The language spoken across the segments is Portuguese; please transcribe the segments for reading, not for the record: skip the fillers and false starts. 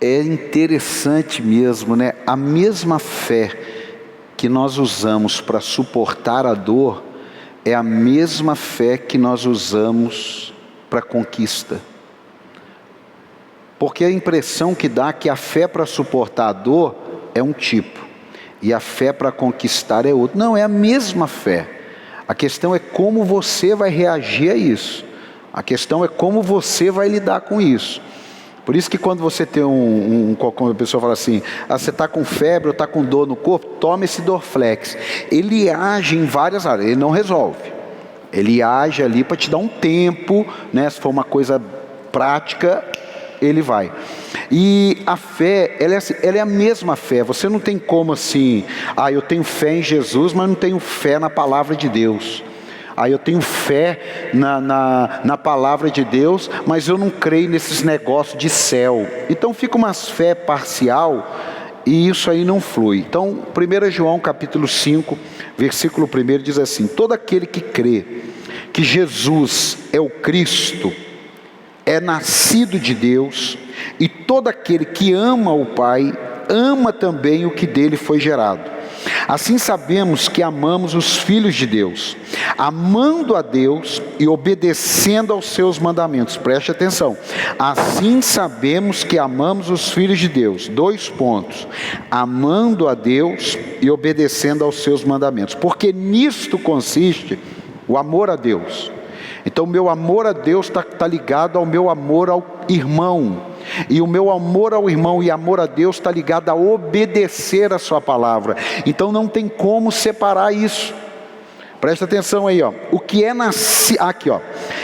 É interessante mesmo, né? A mesma fé que nós usamos para suportar a dor é a mesma fé que nós usamos para conquista. Porque a impressão que dá é que a fé para suportar a dor é um tipo, e a fé para conquistar é outro. Não, é a mesma fé. A questão é como você vai reagir a isso. A questão é como você vai lidar com isso. Por isso que quando você tem quando a pessoa fala assim, você está com febre ou está com dor no corpo, toma esse Dorflex. Ele age em várias áreas, ele não resolve. Ele age ali para te dar um tempo, né? Se for uma coisa prática, ele vai. E a fé, ela é a mesma fé. Você não tem como assim, eu tenho fé em Jesus, mas não tenho fé na palavra de Deus. Eu tenho fé na palavra de Deus, mas eu não creio nesses negócios de céu. Então fica uma fé parcial e isso aí não flui. Então 1 João capítulo 5, versículo 1 diz assim: todo aquele que crê que Jesus é o Cristo é nascido de Deus, e todo aquele que ama o Pai ama também o que dele foi gerado. Assim sabemos que amamos os filhos de Deus, amando a Deus e obedecendo aos seus mandamentos. Preste atenção. Assim sabemos que amamos os filhos de Deus. 2 pontos. Amando a Deus e obedecendo aos seus mandamentos. Porque nisto consiste o amor a Deus. Então o meu amor a Deus está ligado ao meu amor ao irmão. E o meu amor ao irmão e amor a Deus está ligado a obedecer a sua palavra. Então não tem como separar isso. Presta atenção aí, ó. O que é aqui, ó.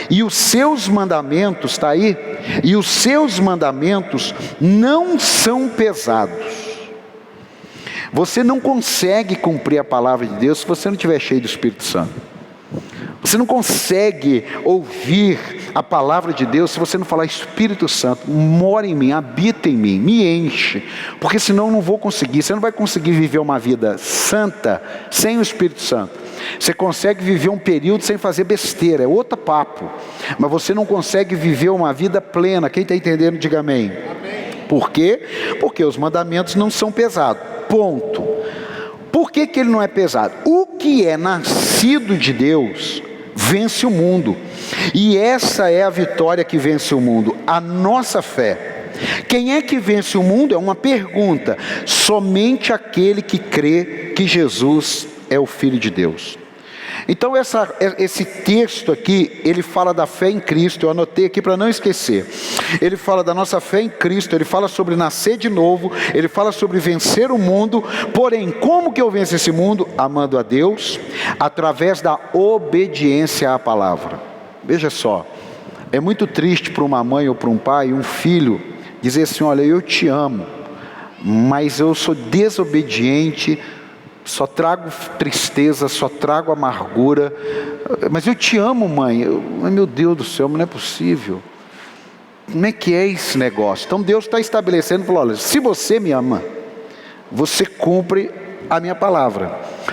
E os seus mandamentos, está aí? E os seus mandamentos não são pesados. Você não consegue cumprir a palavra de Deus se você não estiver cheio do Espírito Santo. Você não consegue ouvir a palavra de Deus se você não falar: Espírito Santo, mora em mim, habita em mim, me enche, porque senão eu não vou conseguir. Você não vai conseguir viver uma vida santa sem o Espírito Santo. Você consegue viver um período sem fazer besteira, é outro papo, mas você não consegue viver uma vida plena. Quem está entendendo, diga amém. Amém. Por quê? Porque os mandamentos não são pesados, ponto. Por que ele não é pesado? O que é nascido de Deus vence o mundo. E essa é a vitória que vence o mundo, a nossa fé. Quem é que vence o mundo? É uma pergunta. Somente aquele que crê que Jesus é o Filho de Deus. Então esse texto aqui, ele fala da fé em Cristo. Eu anotei aqui para não esquecer. Ele fala da nossa fé em Cristo, ele fala sobre nascer de novo, ele fala sobre vencer o mundo. Porém, como que eu venço esse mundo? Amando a Deus, através da obediência à palavra. Veja só, é muito triste para uma mãe ou para um pai, um filho, dizer assim: olha, eu te amo, mas eu sou desobediente, só trago tristeza, só trago amargura. Mas eu te amo, mãe. Meu Deus do céu, não é possível. Como é que é esse negócio? Então Deus está estabelecendo, falou: olha, se você me ama, você cumpre a minha palavra.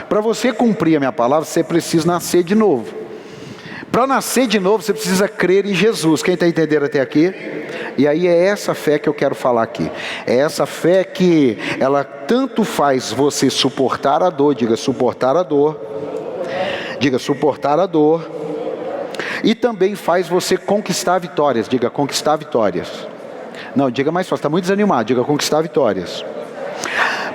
Para você cumprir a minha palavra, você precisa nascer de novo. Para nascer de novo, você precisa crer em Jesus. Quem está entendendo até aqui? E aí é essa fé que eu quero falar aqui. É essa fé que ela tanto faz você suportar a dor. Diga: suportar a dor. Diga: suportar a dor. E também faz você conquistar vitórias. Diga: conquistar vitórias. Não, diga mais fácil, está muito desanimado. Diga: conquistar vitórias.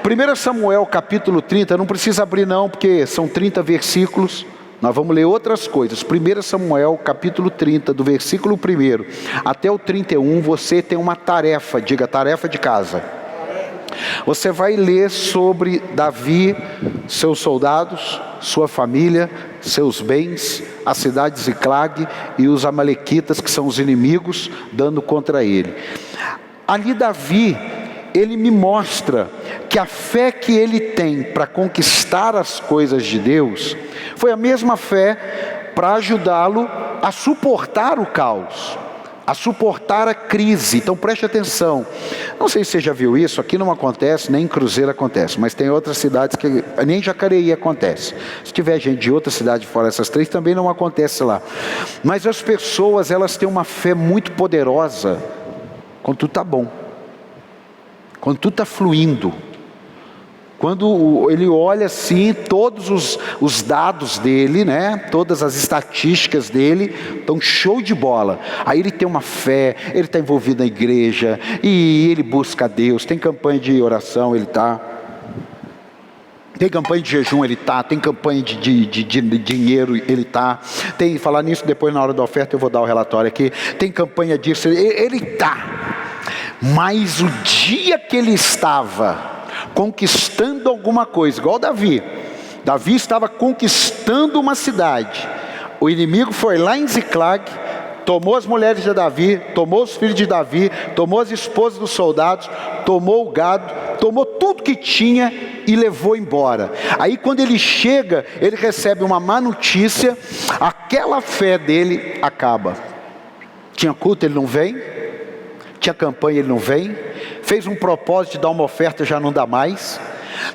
1 Samuel capítulo 30, não precisa abrir não, porque são 30 versículos. Nós vamos ler outras coisas. 1 Samuel capítulo 30, do versículo 1 até o 31, você tem uma tarefa. Diga: tarefa de casa. Você vai ler sobre Davi, seus soldados, sua família, seus bens, a cidade de Ziclag e os amalequitas, que são os inimigos, dando contra ele. Ali Davi, ele me mostra que a fé que ele tem para conquistar as coisas de Deus foi a mesma fé para ajudá-lo a suportar o caos, a suportar a crise. Então preste atenção. Não sei se você já viu isso, aqui não acontece, nem em Cruzeiro acontece, mas tem outras cidades que nem em Jacareí acontece. Se tiver gente de outra cidade fora essas 3, também não acontece lá. Mas as pessoas, elas têm uma fé muito poderosa quando tudo está bom. quando tudo está fluindo, quando ele olha assim, todos os dados dele, né? Todas as estatísticas dele estão show de bola. Aí ele tem uma fé, ele está envolvido na igreja, e ele busca a Deus, tem campanha de oração, ele está. Tem campanha de jejum, ele está. Tem campanha de dinheiro, ele está. Tem, falar nisso depois na hora da oferta, eu vou dar o relatório aqui. Tem campanha disso, ele está. Mas o dia que ele estava conquistando alguma coisa, igual Davi estava conquistando uma cidade, o inimigo foi lá em Ziclag, tomou as mulheres de Davi, tomou os filhos de Davi, tomou as esposas dos soldados, tomou o gado, tomou tudo que tinha e levou embora. Aí quando ele chega, ele recebe uma má notícia, aquela fé dele acaba. Tinha culto, ele não vem. Tinha campanha, ele não vem. Fez um propósito de dar uma oferta, já não dá mais.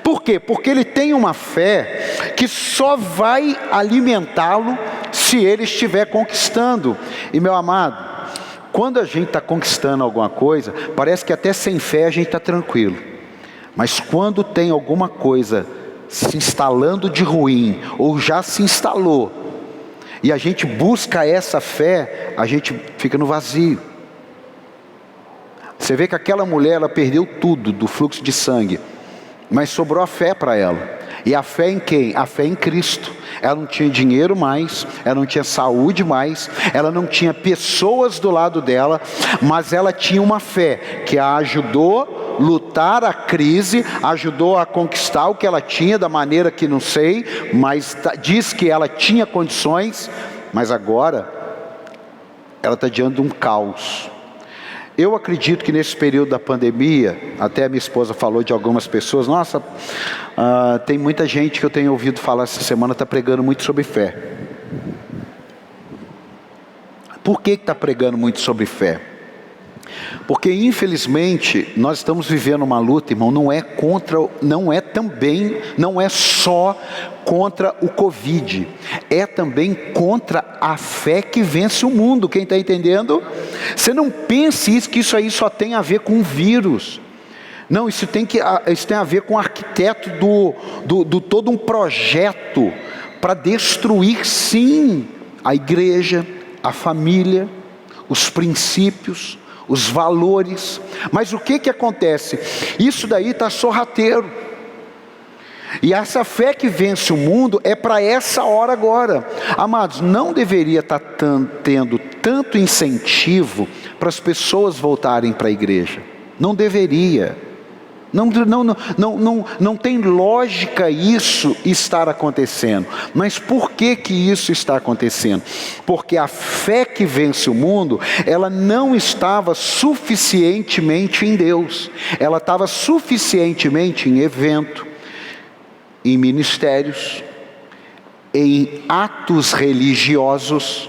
Por quê? Porque ele tem uma fé que só vai alimentá-lo se ele estiver conquistando. E meu amado, quando a gente está conquistando alguma coisa, parece que até sem fé a gente está tranquilo. Mas quando tem alguma coisa se instalando de ruim, ou já se instalou, e a gente busca essa fé, a gente fica no vazio. Você vê que aquela mulher, ela perdeu tudo do fluxo de sangue, mas sobrou a fé para ela. E a fé em quem? A fé em Cristo. Ela não tinha dinheiro mais, ela não tinha saúde mais, ela não tinha pessoas do lado dela, mas ela tinha uma fé que a ajudou a lutar a crise, ajudou a conquistar o que ela tinha da maneira que não sei, mas diz que ela tinha condições, mas agora ela está diante de um caos. Eu acredito que nesse período da pandemia, até a minha esposa falou de algumas pessoas, nossa, tem muita gente que eu tenho ouvido falar essa semana, está pregando muito sobre fé. Por que está pregando muito sobre fé? Porque infelizmente nós estamos vivendo uma luta, irmão, não é só contra o Covid, é também contra a fé que vence o mundo. Quem está entendendo? Você não pense que isso aí só tem a ver com o vírus. Não, isso tem a ver com o arquiteto do todo um projeto para destruir, sim, a igreja, a família, os princípios, os valores. Mas o que acontece? Isso daí está sorrateiro. E essa fé que vence o mundo é para essa hora agora. Amados, não deveria estar tendo tanto incentivo para as pessoas voltarem para a igreja. Não deveria. Não tem lógica isso estar acontecendo. Mas por que isso está acontecendo? Porque a fé que vence o mundo, ela não estava suficientemente em Deus. Ela estava suficientemente em evento, em ministérios, em atos religiosos.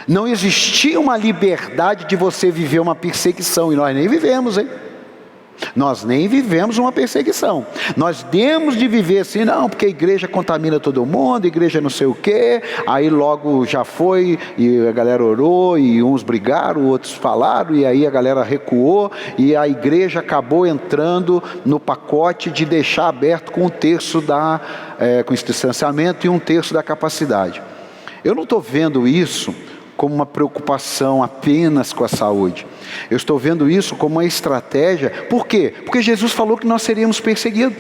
Não existia uma liberdade de você viver uma perseguição, e nós nem vivemos, hein? Nós nem vivemos uma perseguição. Nós temos de viver assim, não, porque a igreja contamina todo mundo, a igreja não sei o quê, aí logo já foi, e a galera orou, e uns brigaram, outros falaram, e aí a galera recuou, e a igreja acabou entrando no pacote de deixar aberto com 1/3 com esse distanciamento e 1/3 da capacidade. Eu não estou vendo isso como uma preocupação apenas com a saúde. Eu estou vendo isso como uma estratégia. Por quê? Porque Jesus falou que nós seríamos perseguidos.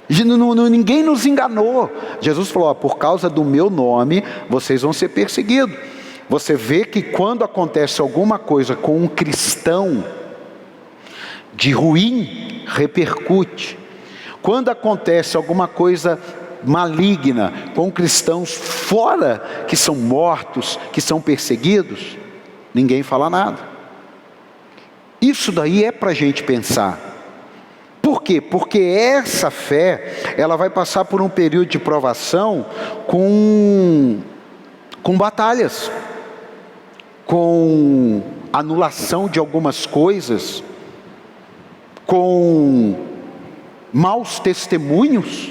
Ninguém nos enganou. Jesus falou, por causa do meu nome, vocês vão ser perseguidos. Você vê que quando acontece alguma coisa com um cristão de ruim, repercute. Quando acontece alguma coisa maligna com cristãos fora, que são mortos, que são perseguidos, ninguém fala nada. Isso daí é para a gente pensar. Por quê? Porque essa fé, ela vai passar por um período de provação com batalhas, com anulação de algumas coisas, com maus testemunhos.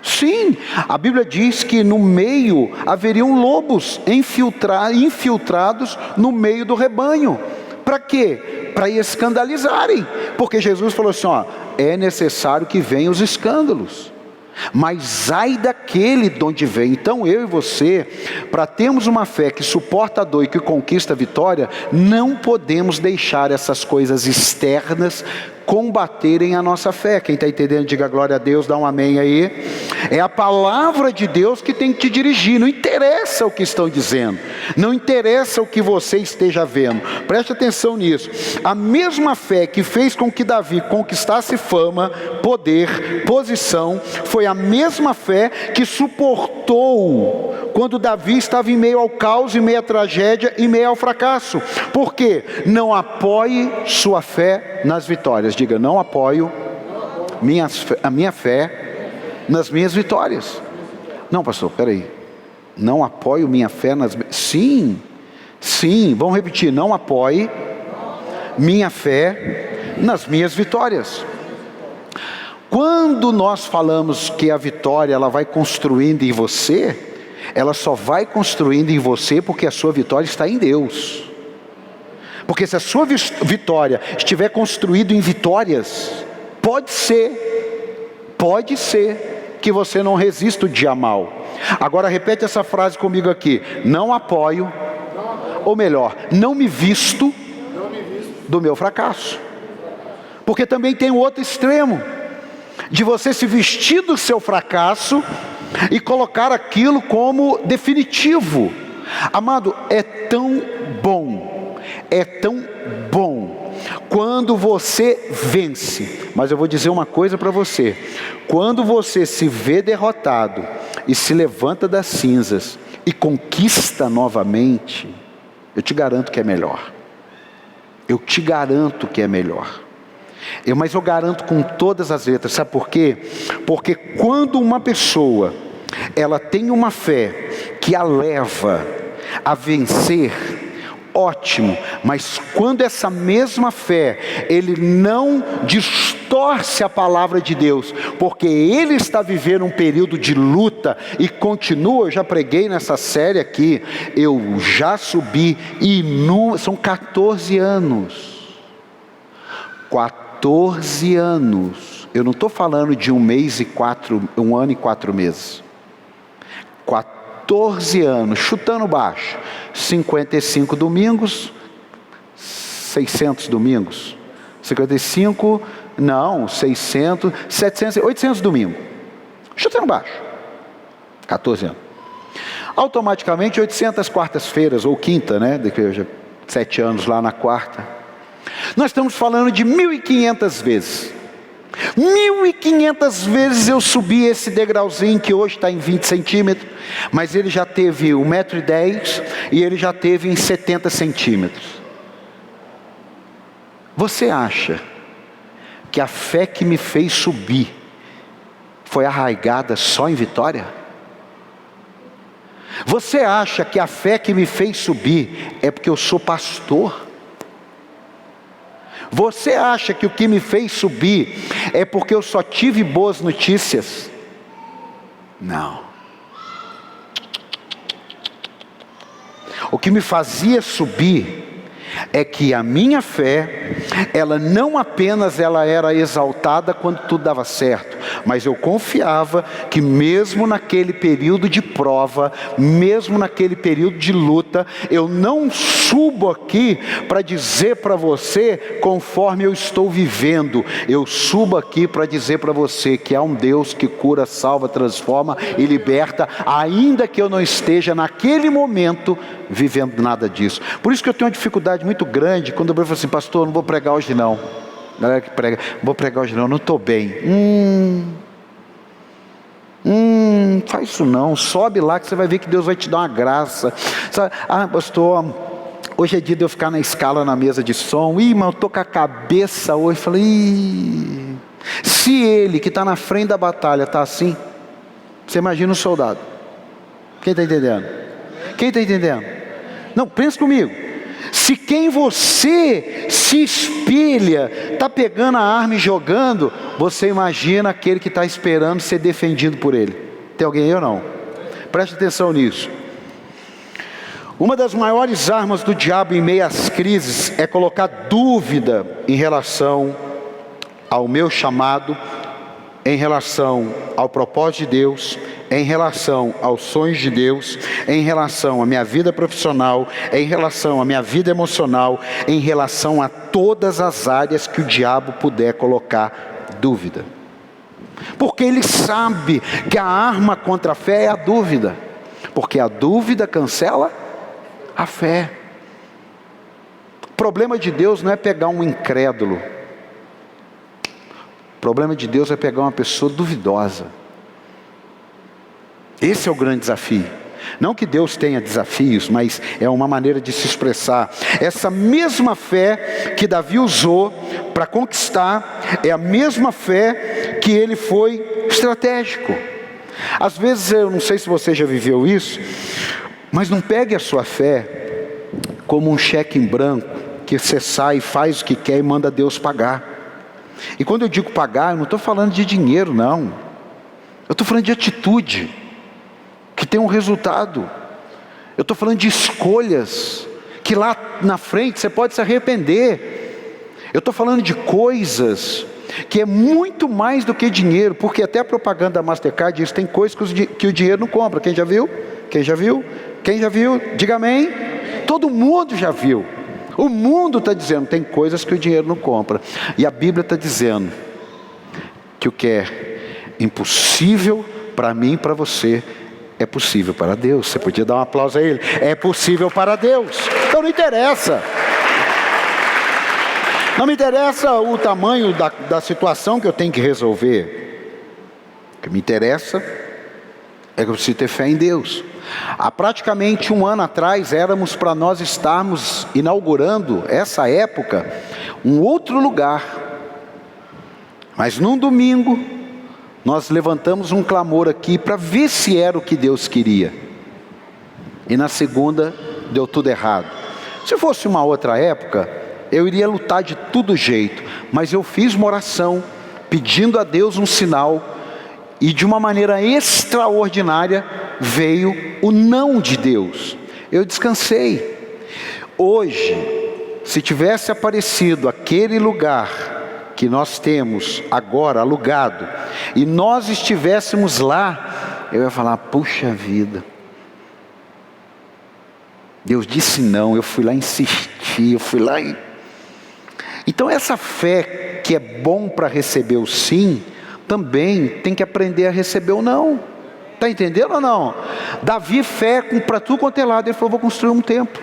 Sim, a Bíblia diz que no meio haveriam lobos infiltrados no meio do rebanho. Para quê? para escandalizarem, porque Jesus falou assim, ó, é necessário que venham os escândalos, mas ai daquele de onde vem. Então eu e você, para termos uma fé que suporta a dor e que conquista a vitória, não podemos deixar essas coisas externas combaterem a nossa fé. Quem está entendendo, diga glória a Deus, dá um amém aí. É a palavra de Deus que tem que te dirigir, não interessa o que estão dizendo, não interessa o que você esteja vendo, preste atenção nisso. A mesma fé que fez com que Davi conquistasse fama, poder, posição, foi a mesma fé que suportou quando Davi estava em meio ao caos, em meio à tragédia, em meio ao fracasso. Por quê? Não apoie sua fé nas vitórias. Diga, não apoio a minha fé nas minhas vitórias. Não, pastor, peraí. Não apoio minha fé nas... Sim, vamos repetir. Não apoie minha fé nas minhas vitórias. Quando nós falamos que a vitória ela vai construindo em você, ela só vai construindo em você porque a sua vitória está em Deus. Porque se a sua vitória estiver construída em vitórias, pode ser que você não resista o dia mal. Agora repete essa frase comigo aqui: não apoio, ou melhor, não me visto do meu fracasso. Porque também tem o outro extremo, de você se vestir do seu fracasso e colocar aquilo como definitivo. Amado, é tão bom quando você vence. Mas eu vou dizer uma coisa para você: quando você se vê derrotado e se levanta das cinzas e conquista novamente, eu te garanto que é melhor. Eu te garanto que é melhor. Mas eu garanto com todas as letras. Sabe por quê? Porque quando uma pessoa ela tem uma fé que a leva a vencer, ótimo. Mas quando essa mesma fé, ele não distorce a palavra de Deus, porque ele está vivendo um período de luta e continua. Eu já preguei nessa série aqui, eu já subi são 14 anos. 14 anos. Eu não estou falando de um ano e 4 meses. 14 anos, chutando baixo, 55 domingos, 600 domingos, 55, não, 600, 700, 800 domingos, chutando baixo, 14 anos. Automaticamente 800 quartas-feiras, ou quinta, né, depois de 7 anos lá na quarta. Nós estamos falando de 1.500 vezes. 1.500 vezes eu subi esse degrauzinho que hoje está em 20 centímetros, mas ele já teve 1,10 m e ele já teve em 70 centímetros. Você acha que a fé que me fez subir foi arraigada só em vitória? Você acha que a fé que me fez subir é porque eu sou pastor? Você acha que o que me fez subir é porque eu só tive boas notícias? Não. O que me fazia subir é que a minha fé, ela não apenas era exaltada quando tudo dava certo, mas eu confiava que mesmo naquele período de prova, mesmo naquele período de luta, eu não subo aqui para dizer para você conforme eu estou vivendo. Eu subo aqui para dizer para você que há um Deus que cura, salva, transforma e liberta, ainda que eu não esteja naquele momento vivendo nada disso. Por isso que eu tenho uma dificuldade muito grande quando eu falo assim: pastor, não vou pregar hoje não. Galera que prega, não vou pregar hoje não estou bem. Faz isso não, sobe lá que você vai ver que Deus vai te dar uma graça. Sabe? Ah, pastor, hoje é dia de eu ficar na escala na mesa de som. Mas eu estou com a cabeça hoje. Falei, se ele que está na frente da batalha está assim, você imagina o soldado. Quem está entendendo? Quem está entendendo? Não, pensa comigo. Se quem você se espelha está pegando a arma e jogando, você imagina aquele que está esperando ser defendido por ele. Tem alguém aí ou não? Preste atenção nisso. Uma das maiores armas do diabo em meio às crises é colocar dúvida em relação ao meu chamado, em relação ao propósito de Deus, em relação aos sonhos de Deus, em relação à minha vida profissional, em relação à minha vida emocional, em relação a todas as áreas que o diabo puder colocar dúvida. Porque ele sabe que a arma contra a fé é a dúvida, porque a dúvida cancela a fé. O problema de Deus não é pegar um incrédulo. O problema de Deus é pegar uma pessoa duvidosa. Esse é o grande desafio. Não que Deus tenha desafios, mas é uma maneira de se expressar. Essa mesma fé que Davi usou para conquistar, é a mesma fé que ele foi estratégico. Às vezes, eu não sei se você já viveu isso, mas não pegue a sua fé como um cheque em branco, que você sai, faz o que quer e manda Deus pagar. E quando eu digo pagar, eu não estou falando de dinheiro, não. Eu estou falando de atitude, que tem um resultado. Eu estou falando de escolhas, que lá na frente você pode se arrepender. Eu estou falando de coisas que é muito mais do que dinheiro, porque até a propaganda da Mastercard diz que tem coisas que o dinheiro não compra. Quem já viu? Quem já viu? Quem já viu? Diga amém. Todo mundo já viu. O mundo está dizendo, tem coisas que o dinheiro não compra. E a Bíblia está dizendo que o que é impossível para mim e para você é possível para Deus. Você podia dar um aplauso a ele. É possível para Deus. Então não interessa. Não me interessa o tamanho da situação que eu tenho que resolver. O que me interessa é que eu preciso ter fé em Deus. Há praticamente um ano atrás, éramos para nós estarmos inaugurando, essa época, um outro lugar. Mas num domingo, nós levantamos um clamor aqui para ver se era o que Deus queria. E na segunda, deu tudo errado. Se fosse uma outra época, eu iria lutar de todo jeito. Mas eu fiz uma oração, pedindo a Deus um sinal. E de uma maneira extraordinária, veio o não de Deus. Eu descansei. Hoje, se tivesse aparecido aquele lugar que nós temos agora alugado, e nós estivéssemos lá, eu ia falar, puxa vida, Deus disse não, eu fui lá insistir, eu fui lá e... Então essa fé que é bom para receber o sim, também tem que aprender a receber o não. Está entendendo ou não? Davi, fé para tudo quanto é lado, ele falou, vou construir um templo.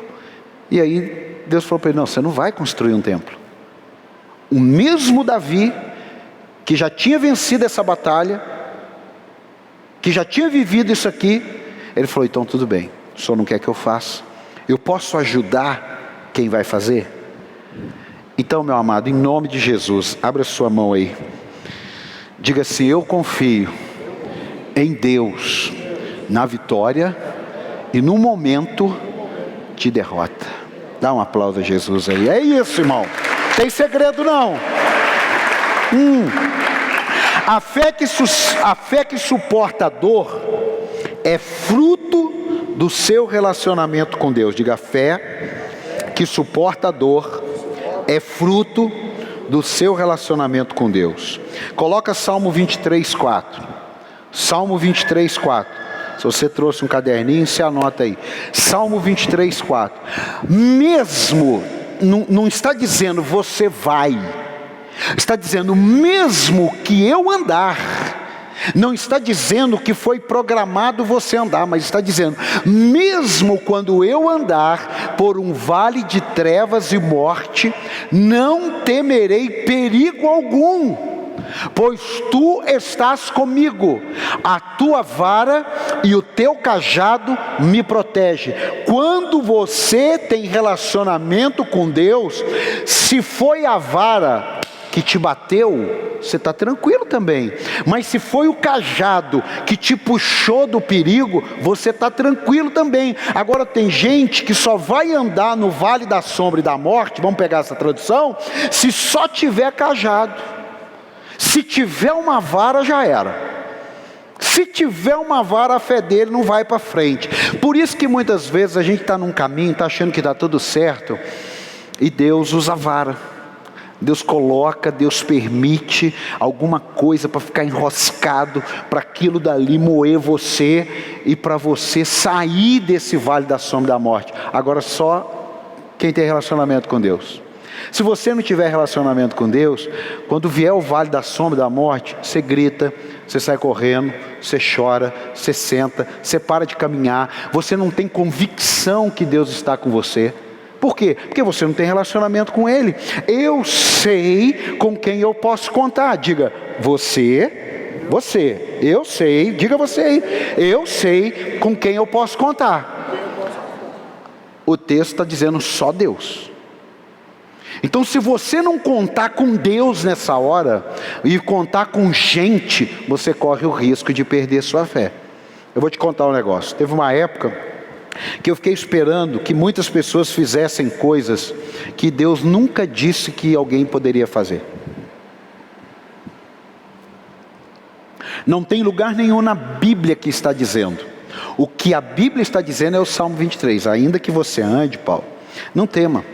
E aí Deus falou para ele, não, você não vai construir um templo. O mesmo Davi, que já tinha vencido essa batalha, que já tinha vivido isso aqui, ele falou, então tudo bem, o senhor não quer que eu faça? Eu posso ajudar quem vai fazer? Então, meu amado, em nome de Jesus, abra sua mão aí. Diga assim, eu confio em Deus, na vitória e no momento de derrota. Dá um aplauso a Jesus aí. É isso, irmão. Tem segredo não. A fé que suporta a dor é fruto do seu relacionamento com Deus. Diga, a fé que suporta a dor é fruto do seu relacionamento com Deus. Coloca Salmo 23, 4. Salmo 23, 4. Se você trouxe um caderninho, você anota aí. Salmo 23, 4. Mesmo, não está dizendo você vai. Está dizendo mesmo que eu andar. Não está dizendo que foi programado você andar, mas está dizendo, mesmo quando eu andar por um vale de trevas e morte, não temerei perigo algum, pois tu estás comigo, a tua vara e o teu cajado me protege. Quando você tem relacionamento com Deus, se foi a vara que te bateu, você está tranquilo também. Mas se foi o cajado que te puxou do perigo, você está tranquilo também. Agora tem gente que só vai andar no vale da sombra e da morte, vamos pegar essa tradução, se só tiver cajado. Se tiver uma vara, já era. Se tiver uma vara, a fé dele não vai para frente. Por isso que muitas vezes a gente está num caminho, está achando que está tudo certo, e Deus usa a vara. Deus coloca, Deus permite alguma coisa para ficar enroscado, para aquilo dali moer você, e para você sair desse vale da sombra da morte. Agora só quem tem relacionamento com Deus. Se você não tiver relacionamento com Deus, quando vier o vale da sombra da morte, você grita, você sai correndo, você chora, você senta, você para de caminhar, você não tem convicção que Deus está com você. Por quê? Porque você não tem relacionamento com Ele. Eu sei com quem eu posso contar. Diga, você, eu sei, diga você aí, eu sei com quem eu posso contar. O texto está dizendo só Deus. Então, se você não contar com Deus nessa hora, e contar com gente, você corre o risco de perder sua fé. Eu vou te contar um negócio. Teve uma época que eu fiquei esperando que muitas pessoas fizessem coisas que Deus nunca disse que alguém poderia fazer. Não tem lugar nenhum na Bíblia que está dizendo. O que a Bíblia está dizendo é o Salmo 23. Ainda que você ande, Paulo, não tema,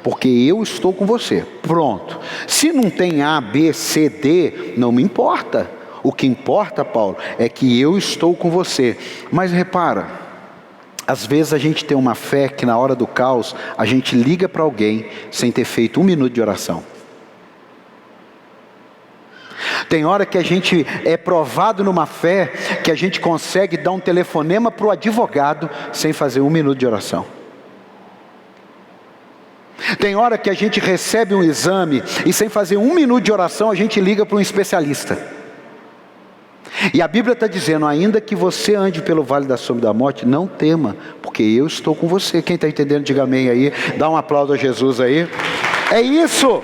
porque eu estou com você. Pronto. Se não tem A, B, C, D, não me importa. O que importa, Paulo, é que eu estou com você. Mas repara, às vezes a gente tem uma fé que na hora do caos, a gente liga para alguém sem ter feito 1 minuto de oração. Tem hora que a gente é provado numa fé, que a gente consegue dar um telefonema para o advogado sem fazer 1 minuto de oração. Tem hora que a gente recebe um exame e sem fazer 1 minuto de oração a gente liga para um especialista. E a Bíblia está dizendo, ainda que você ande pelo vale da sombra da morte, não tema, porque eu estou com você. Quem está entendendo, diga amém aí, dá um aplauso a Jesus aí. É isso.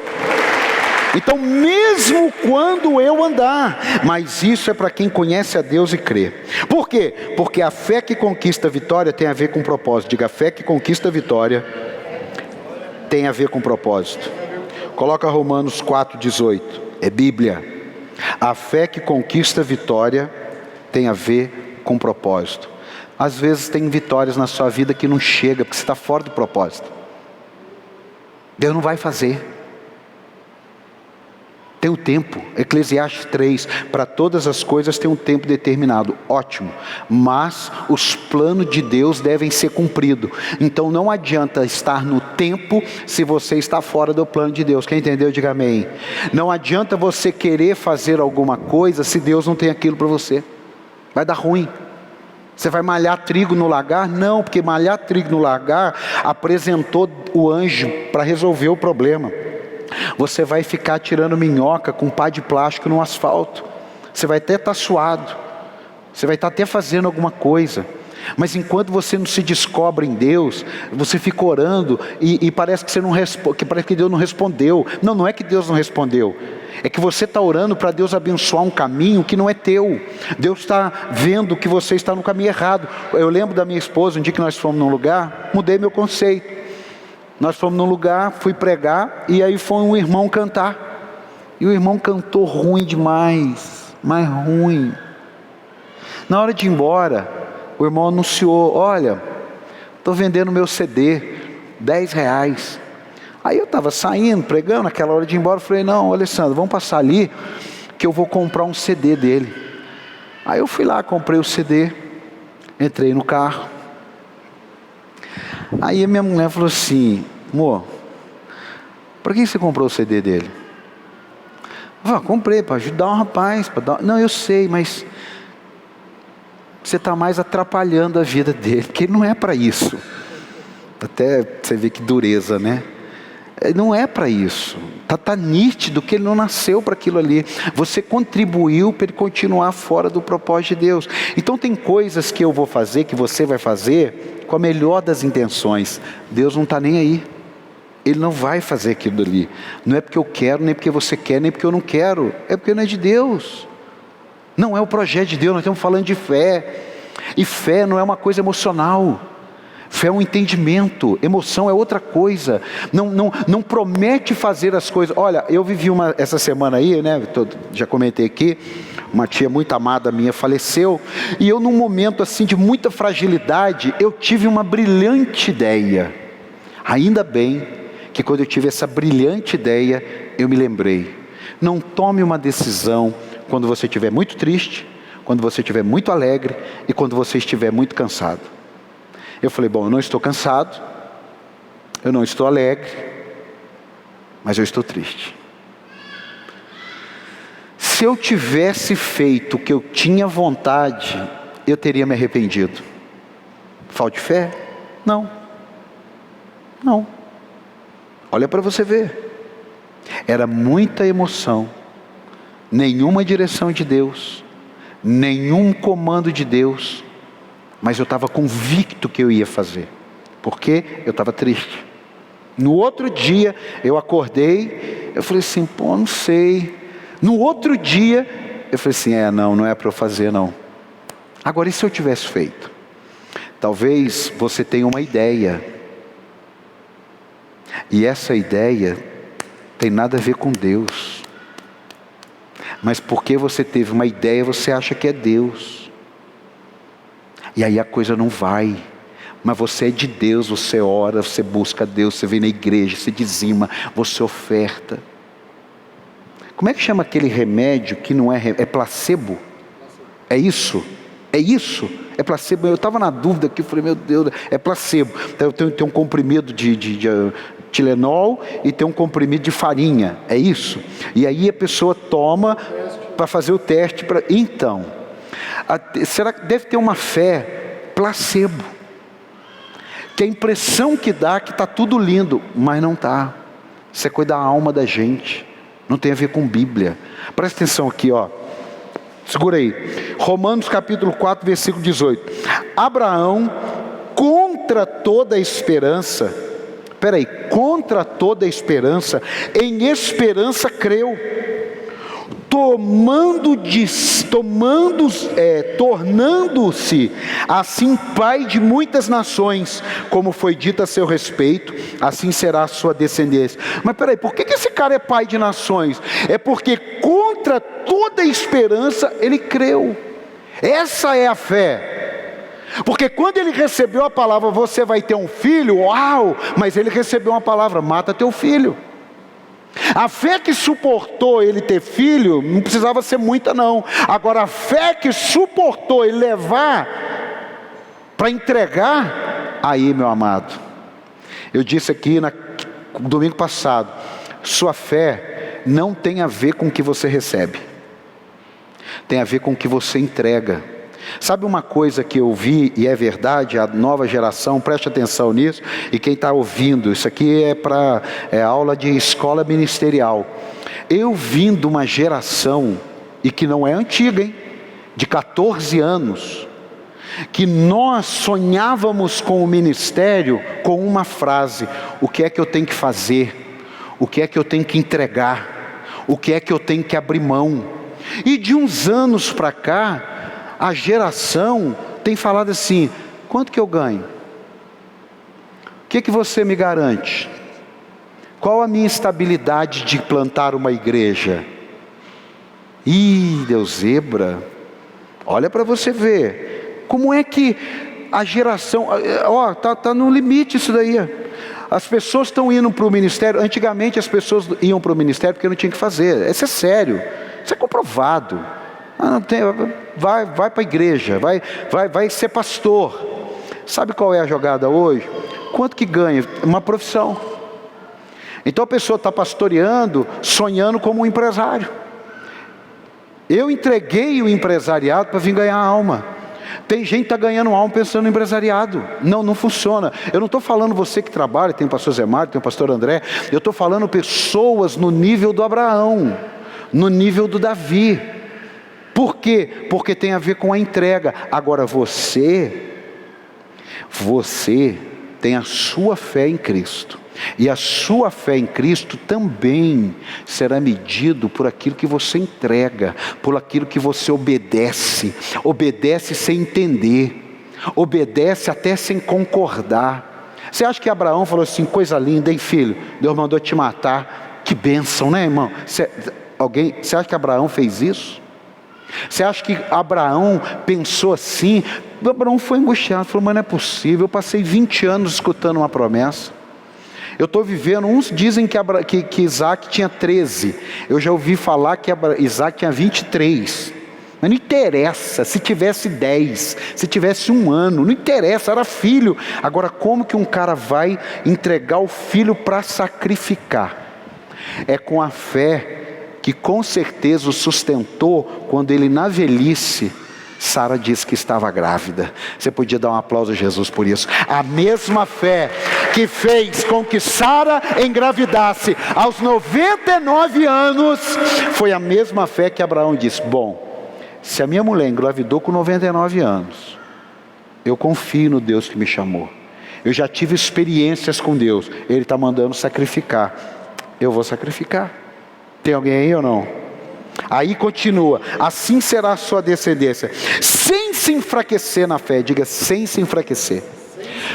Então, mesmo quando eu andar, mas isso é para quem conhece a Deus e crê. Por quê? Porque a fé que conquista a vitória tem a ver com propósito. Diga, a fé que conquista a vitória tem a ver com propósito. Coloca Romanos 4,18. É Bíblia. A fé que conquista a vitória tem a ver com propósito. Às vezes tem vitórias na sua vida que não chega, porque você está fora do propósito. Deus não vai fazer. Tem um tempo, Eclesiastes 3, para todas as coisas tem um tempo determinado, ótimo, mas os planos de Deus devem ser cumpridos. Então não adianta estar no tempo se você está fora do plano de Deus. Quem entendeu, diga amém. Não adianta você querer fazer alguma coisa se Deus não tem aquilo para você, vai dar ruim. Você vai malhar trigo no lagar? Não, porque malhar trigo no lagar apresentou o anjo para resolver o problema. Você vai ficar tirando minhoca com pá de plástico no asfalto. Você vai até estar suado. Você vai estar até fazendo alguma coisa. Mas enquanto você não se descobre em Deus, você fica orando e parece que você não responde, que parece que Deus não respondeu. Não, não é que Deus não respondeu. É que você está orando para Deus abençoar um caminho que não é teu. Deus está vendo que você está no caminho errado. Eu lembro da minha esposa, um dia que nós fomos num lugar, mudei meu conceito. Nós fomos num lugar, fui pregar, e aí foi um irmão cantar. E o irmão cantou ruim demais, mas ruim. Na hora de ir embora, o irmão anunciou, olha, estou vendendo meu CD, R$10. Aí eu estava saindo, pregando, naquela hora de ir embora, eu falei, não, Alessandro, vamos passar ali, que eu vou comprar um CD dele. Aí eu fui lá, comprei o CD, entrei no carro. Aí a minha mulher falou assim, amor, para que você comprou o CD dele? Eu falei, comprei para ajudar um rapaz. Não, eu sei, mas você está mais atrapalhando a vida dele, porque ele não é para isso. Até você vê que dureza, né? Não é para isso. Está nítido que ele não nasceu para aquilo ali. Você contribuiu para ele continuar fora do propósito de Deus. Então tem coisas que eu vou fazer, que você vai fazer, com a melhor das intenções. Deus não está nem aí. Ele não vai fazer aquilo ali. Não é porque eu quero, nem porque você quer, nem porque eu não quero. É porque não é de Deus. Não é o projeto de Deus. Nós estamos falando de fé. E fé não é uma coisa emocional. Fé é um entendimento, emoção é outra coisa. Não promete fazer as coisas. Olha, eu vivi essa semana aí, né? Já comentei aqui, uma tia muito amada minha faleceu, e eu, num momento assim de muita fragilidade, eu tive uma brilhante ideia. Ainda bem que quando eu tive essa brilhante ideia, eu me lembrei: não tome uma decisão quando você estiver muito triste, quando você estiver muito alegre e quando você estiver muito cansado. Eu falei: bom, eu não estou cansado, eu não estou alegre, mas eu estou triste. Se eu tivesse feito o que eu tinha vontade, eu teria me arrependido. Falta de fé? Não. Não. Olha para você ver. Era muita emoção, nenhuma direção de Deus, nenhum comando de Deus, mas eu estava convicto que eu ia fazer, porque eu estava triste. No outro dia eu acordei, eu falei assim: pô, não sei. No outro dia eu falei assim: não é para eu fazer não. Agora, e se eu tivesse feito? Talvez você tenha uma ideia, e essa ideia tem nada a ver com Deus, mas porque você teve uma ideia, você acha que é Deus, e aí a coisa não vai. Mas você é de Deus, você ora, você busca Deus, você vem na igreja, você dizima, você oferta. Como é que chama aquele remédio que não é placebo? É isso? É isso? É placebo? Eu estava na dúvida aqui, eu falei: meu Deus, é placebo. Então, tem um comprimido de Tilenol e tem um comprimido de farinha, é isso? E aí a pessoa toma para fazer o teste. Então, será que deve ter uma fé placebo? Que a impressão que dá que está tudo lindo, mas não está. Isso é coisa da alma da gente, não tem a ver com Bíblia. Presta atenção aqui, ó. Segura aí. Romanos capítulo 4, versículo 18. Abraão, contra toda a esperança, contra toda a esperança, em esperança creu, tornando-se assim pai de muitas nações, como foi dito a seu respeito, assim será a sua descendência. Mas por que esse cara é pai de nações? É porque contra toda a esperança ele creu. Essa é a fé. Porque quando ele recebeu a palavra: você vai ter um filho, uau! Mas ele recebeu uma palavra: mata teu filho. A fé que suportou ele ter filho, não precisava ser muita não. Agora, a fé que suportou ele levar para entregar, aí, meu amado, eu disse aqui no domingo passado, sua fé não tem a ver com o que você recebe, tem a ver com o que você entrega. Sabe uma coisa que eu vi, e é verdade, a nova geração, preste atenção nisso, e quem está ouvindo, isso aqui é aula de escola ministerial. Eu vim de uma geração, e que não é antiga, hein? De 14 anos, que nós sonhávamos com o ministério com uma frase: o que é que eu tenho que fazer? O que é que eu tenho que entregar? O que é que eu tenho que abrir mão? E de uns anos para cá, a geração tem falado assim: quanto que eu ganho? O que você me garante? Qual a minha estabilidade de plantar uma igreja? Deus zebra. Olha para você ver como é que a geração, tá no limite isso daí. As pessoas estão indo para o ministério. Antigamente as pessoas iam para o ministério porque não tinha que fazer. Isso é sério, isso é comprovado. Vai para a igreja, vai ser pastor. Sabe qual é a jogada hoje? Quanto que ganha? Uma profissão. Então a pessoa está pastoreando, sonhando como um empresário. Eu entreguei o empresariado para vir ganhar alma. Tem gente que está ganhando alma pensando no empresariado. Não funciona. Eu não estou falando você que trabalha, tem o pastor Zé Mário, tem o pastor André. Eu estou falando pessoas no nível do Abraão, no nível do Davi. Por quê? Porque tem a ver com a entrega. Agora você tem a sua fé em Cristo. E a sua fé em Cristo também será medido por aquilo que você entrega, por aquilo que você obedece. Obedece sem entender, obedece até sem concordar. Você acha que Abraão falou assim: coisa linda, hein, filho? Deus mandou te matar. Que bênção, né, irmão? Você acha que Abraão fez isso? Você acha que Abraão pensou assim? Abraão foi angustiado, falou, mas não é possível, eu passei 20 anos escutando uma promessa. Eu estou vivendo, uns dizem que Isaac tinha 13, eu já ouvi falar que Isaac tinha 23. Mas não interessa, se tivesse 10, se tivesse 1 ano, não interessa, era filho. Agora, como que um cara vai entregar o filho para sacrificar? É com a fé que com certeza o sustentou quando ele na velhice, Sara disse que estava grávida. Você podia dar um aplauso a Jesus por isso. A mesma fé que fez com que Sara engravidasse aos 99 anos, foi a mesma fé que Abraão disse, bom, se a minha mulher engravidou com 99 anos, eu confio no Deus que me chamou. Eu já tive experiências com Deus. Ele está mandando sacrificar. Eu vou sacrificar. Tem alguém aí ou não? Aí continua, assim será a sua descendência, sem se enfraquecer na fé. Diga, sem se enfraquecer.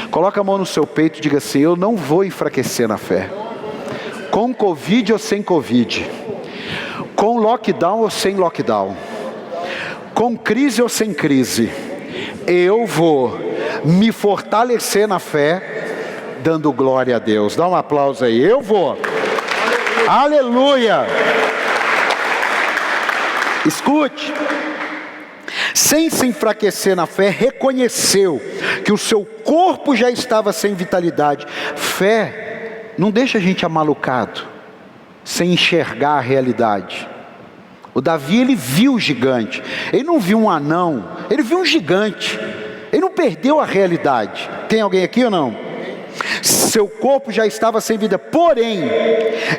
Coloca a mão no seu peito e diga assim, eu não vou enfraquecer na fé. Com Covid ou sem Covid, com lockdown ou sem lockdown, com crise ou sem crise, eu vou me fortalecer na fé, dando glória a Deus. Dá um aplauso aí, eu vou. Aleluia. Escute, sem se enfraquecer na fé, reconheceu que o seu corpo já estava sem vitalidade. Fé não deixa a gente amalucado, sem enxergar a realidade. O Davi, ele viu o gigante, ele não viu um anão, ele viu um gigante, ele não perdeu a realidade. Tem alguém aqui ou não? Seu corpo já estava sem vida, porém,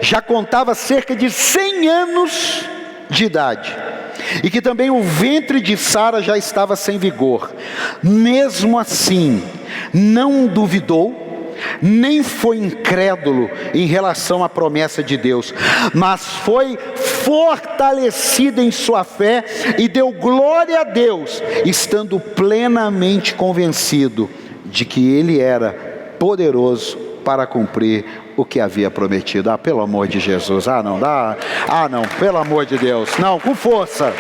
já contava cerca de 100 anos de idade, e que também o ventre de Sara já estava sem vigor. Mesmo assim, não duvidou, nem foi incrédulo em relação à promessa de Deus, mas foi fortalecido em sua fé e deu glória a Deus, estando plenamente convencido de que Ele era poderoso para cumprir o que havia prometido. Ah, pelo amor de Jesus, não dá, não, pelo amor de Deus, não, com força.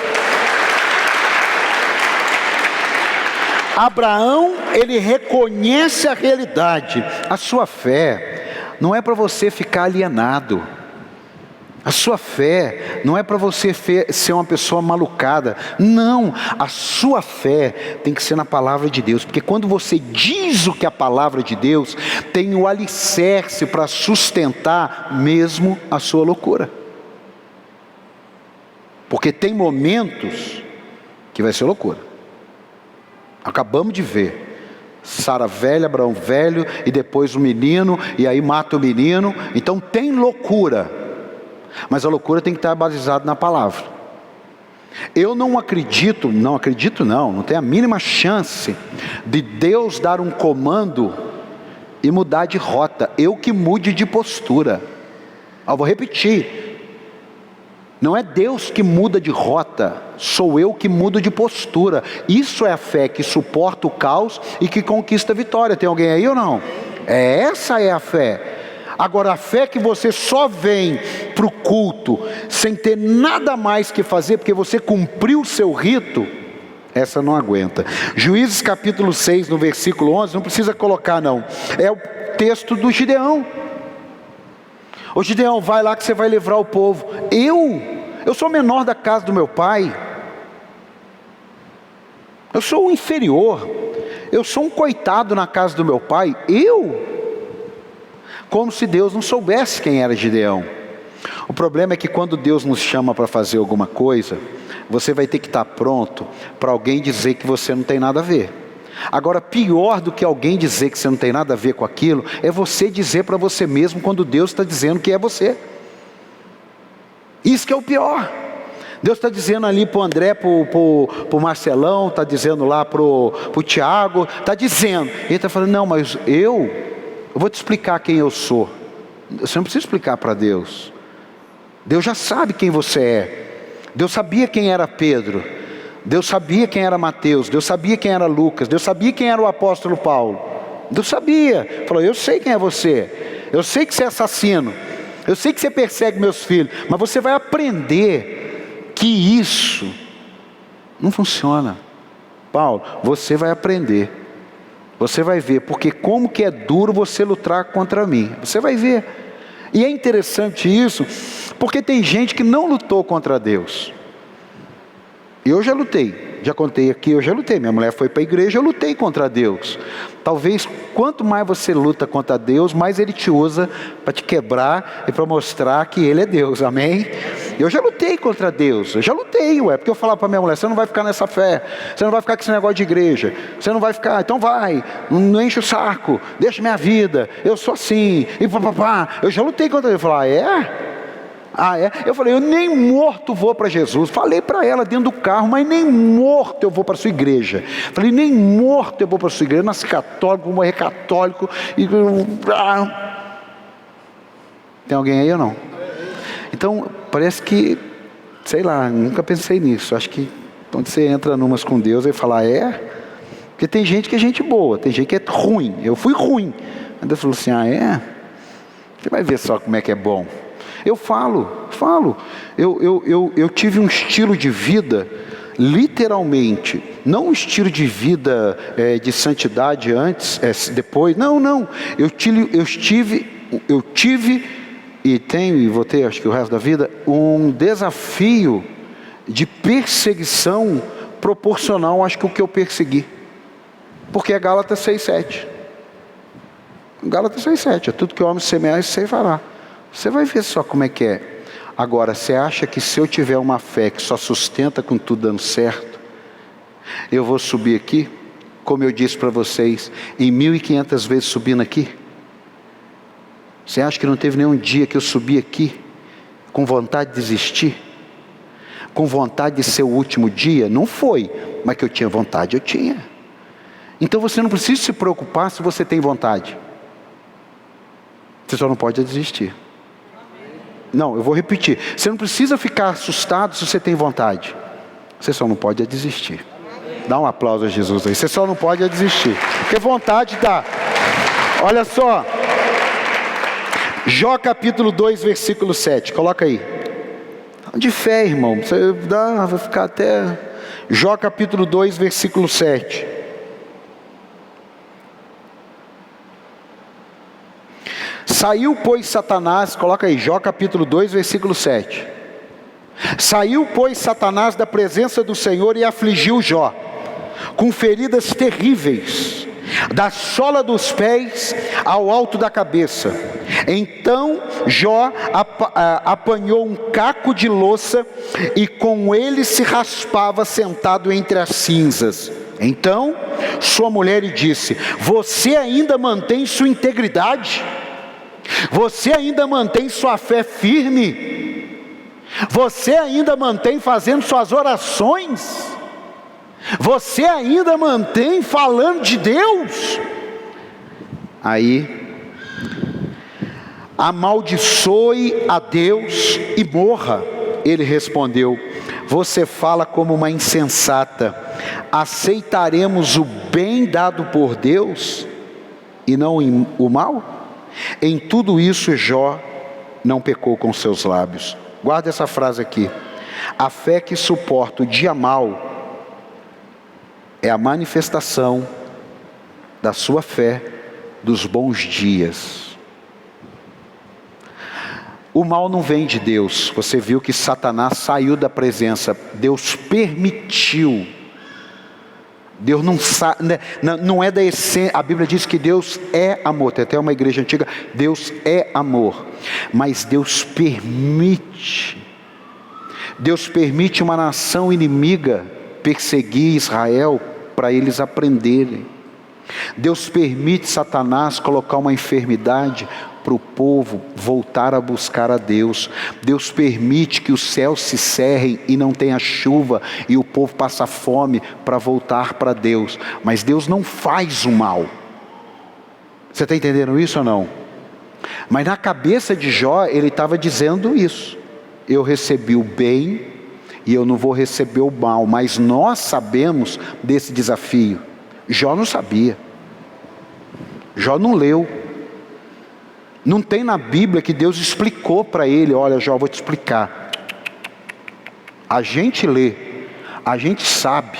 Abraão, ele reconhece a realidade. A sua fé não é para você ficar alienado. A sua fé não é para você ser uma pessoa malucada. Não, a sua fé tem que ser na palavra de Deus. Porque quando você diz o que a palavra de Deus, tem o alicerce para sustentar mesmo a sua loucura. Porque tem momentos que vai ser loucura. Acabamos de ver Sara velha, Abraão velho, e depois o menino, e aí mata o menino. Então tem loucura. Mas a loucura tem que estar baseada na palavra. Eu não acredito, não tem a mínima chance de Deus dar um comando e mudar de rota. Eu que mude de postura. Eu vou repetir. Não é Deus que muda de rota, sou eu que mudo de postura. Isso é a fé que suporta o caos e que conquista a vitória. Tem alguém aí ou não? Essa é a fé. Agora, a fé que você só vem para o culto sem ter nada mais que fazer, porque você cumpriu o seu rito, essa não aguenta. Juízes capítulo 6, no versículo 11, não precisa colocar não, é o texto do Gideão. Ô Gideão, vai lá que você vai livrar o povo. Eu sou o menor da casa do meu pai, eu sou o inferior, eu sou um coitado na casa do meu pai, como se Deus não soubesse quem era Gideão. O problema é que quando Deus nos chama para fazer alguma coisa, você vai ter que estar pronto para alguém dizer que você não tem nada a ver. Agora, pior do que alguém dizer que você não tem nada a ver com aquilo, é você dizer para você mesmo quando Deus está dizendo que é você. Isso que é o pior. Deus está dizendo ali para o André, para o Marcelão, está dizendo lá para o Tiago, está dizendo. Ele está falando, não, mas eu vou te explicar quem eu sou. Você não precisa explicar para Deus. Deus já sabe quem você é. Deus sabia quem era Pedro. Deus sabia quem era Mateus. Deus sabia quem era Lucas. Deus sabia quem era o apóstolo Paulo. Deus sabia. Falou, eu sei quem é você. Eu sei que você é assassino. Eu sei que você persegue meus filhos. Mas você vai aprender que isso Não funciona. Paulo, você vai aprender. Você vai ver, porque como que é duro você lutar contra mim. Você vai ver. E é interessante isso, porque tem gente que não lutou contra Deus. Eu já lutei, já contei aqui, eu já lutei. Minha mulher foi para a igreja, eu lutei contra Deus. Talvez quanto mais você luta contra Deus, mais Ele te usa para te quebrar e para mostrar que Ele é Deus, amém? Eu já lutei contra Deus, eu já lutei, porque eu falava para minha mulher, você não vai ficar nessa fé, você não vai ficar com esse negócio de igreja, você não vai ficar, então vai, não enche o saco, deixa minha vida, eu sou assim, e papapá. Eu já lutei contra Deus. Eu falava, eu falei, eu nem morto vou para Jesus. Falei para ela dentro do carro, mas nem morto eu vou para a sua igreja. Falei, nem morto eu vou para a sua igreja. Eu nasci católico, vou morrer católico. Tem alguém aí ou não? Então, parece que, sei lá, nunca pensei nisso. Acho que quando você entra numas com Deus, ele fala, porque tem gente que é gente boa, tem gente que é ruim. Eu fui ruim. Aí Deus falou assim, você vai ver só como é que é bom. Eu falo, eu tive um estilo de vida, literalmente, não um estilo de vida de santidade antes, depois, não, eu tive e tenho, e vou ter acho que o resto da vida, um desafio de perseguição proporcional, acho que o que eu persegui, porque é Gálatas 6,7, Gálatas 6,7, é tudo que o homem semear, isso aí fará. Você vai ver só como é que é. Agora, você acha que se eu tiver uma fé que só sustenta com tudo dando certo, eu vou subir aqui, como eu disse para vocês, em 1.500 vezes subindo aqui? Você acha que não teve nenhum dia que eu subi aqui com vontade de desistir? Com vontade de ser o último dia? Não foi, mas que eu tinha vontade, eu tinha. Então você não precisa se preocupar se você tem vontade. Você só não pode desistir. Não, eu vou repetir. Você não precisa ficar assustado se você tem vontade. Você só não pode desistir. Dá um aplauso a Jesus aí. Você só não pode desistir. Porque vontade dá. Olha só. Jó capítulo 2, versículo 7. Coloca aí. De fé, irmão. Você vai ficar até... Jó capítulo 2, versículo 7. Saiu, pois, Satanás, coloca aí, Jó capítulo 2, versículo 7. Saiu, pois, Satanás da presença do Senhor e afligiu Jó, com feridas terríveis, da sola dos pés ao alto da cabeça. Então Jó apanhou um caco de louça e com ele se raspava sentado entre as cinzas. Então sua mulher lhe disse, você ainda mantém sua integridade? Você ainda mantém sua fé firme? Você ainda mantém fazendo suas orações? Você ainda mantém falando de Deus? Aí, amaldiçoe a Deus e morra. Ele respondeu, você fala como uma insensata. Aceitaremos o bem dado por Deus e não o mal? Em tudo isso Jó não pecou com seus lábios. Guarda essa frase aqui. A fé que suporta o dia mau é a manifestação da sua fé dos bons dias. O mal não vem de Deus. Você viu que Satanás saiu da presença. Deus permitiu. Deus não é da essência. A Bíblia diz que Deus é amor. Tem até uma igreja antiga. Deus é amor. Mas Deus permite. Deus permite uma nação inimiga perseguir Israel para eles aprenderem. Deus permite Satanás colocar uma enfermidade para o povo voltar a buscar a Deus. Deus permite que os céus se cerrem e não tenha chuva e o povo passa fome para voltar para Deus. Mas Deus não faz o mal. Você está entendendo isso ou não? Mas na cabeça de Jó ele estava dizendo isso. Eu recebi o bem e eu não vou receber o mal. Mas nós sabemos desse desafio. Jó não sabia. Jó não leu. Não tem na Bíblia que Deus explicou para ele, olha Jó, vou te explicar. A gente lê, A gente sabe.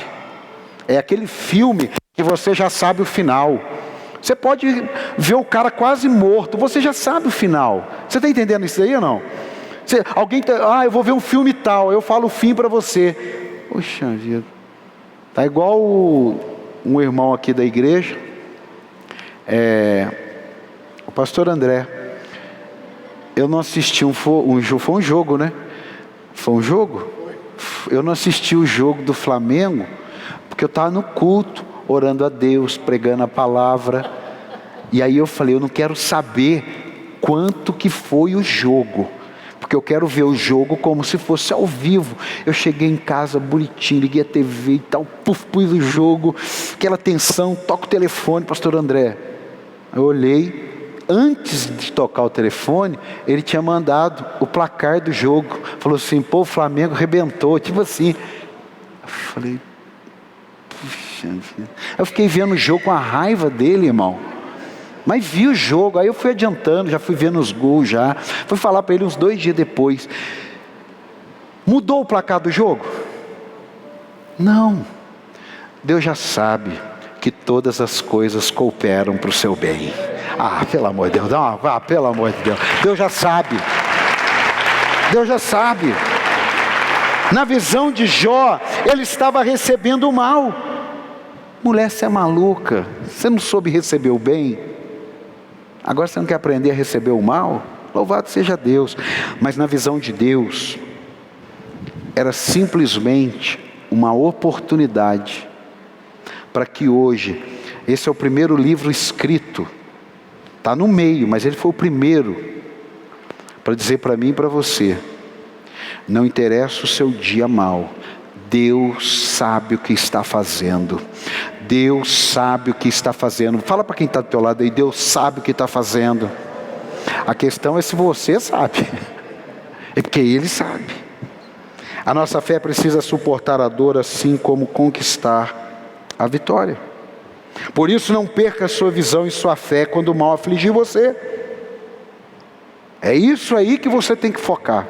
É aquele filme que você já sabe o final. Você pode ver o cara quase morto, você já sabe o final. Você está entendendo isso aí ou não? Eu vou ver um filme tal, eu falo o fim para você. Poxa vida. Tá igual um irmão aqui da igreja, o pastor André. Eu não assisti foi um jogo, né? Foi um jogo? Eu não assisti o jogo do Flamengo, porque eu estava no culto, orando a Deus, pregando a palavra. E aí eu falei, eu não quero saber quanto que foi o jogo, porque eu quero ver o jogo como se fosse ao vivo. Eu cheguei em casa bonitinho, liguei a TV e tal, pus o jogo, aquela tensão, toco o telefone, pastor André. Eu olhei, antes de tocar o telefone, ele tinha mandado o placar do jogo. Falou assim, o Flamengo arrebentou, tipo assim. Eu falei, puxa vida. Eu fiquei vendo o jogo com a raiva dele, irmão. Mas vi o jogo, aí eu fui adiantando, já fui vendo os gols já. Fui falar para ele uns 2 dias depois. Mudou o placar do jogo? Não. Deus já sabe que todas as coisas cooperam para o seu bem. Pelo amor de Deus, pelo amor de Deus. Deus já sabe. Deus já sabe. Na visão de Jó, ele estava recebendo o mal. Mulher, você é maluca. Você não soube receber o bem? Agora você não quer aprender a receber o mal? Louvado seja Deus. Mas na visão de Deus, era simplesmente uma oportunidade para que hoje, esse é o primeiro livro escrito, está no meio, mas ele foi o primeiro, para dizer para mim e para você, não interessa o seu dia mal, Deus sabe o que está fazendo. Deus sabe o que está fazendo. Fala para quem está do teu lado aí, Deus sabe o que está fazendo. A questão é se você sabe. É porque Ele sabe. A nossa fé precisa suportar a dor, assim como conquistar a vitória. Por isso não perca a sua visão e sua fé quando o mal afligir você. É isso aí que você tem que focar.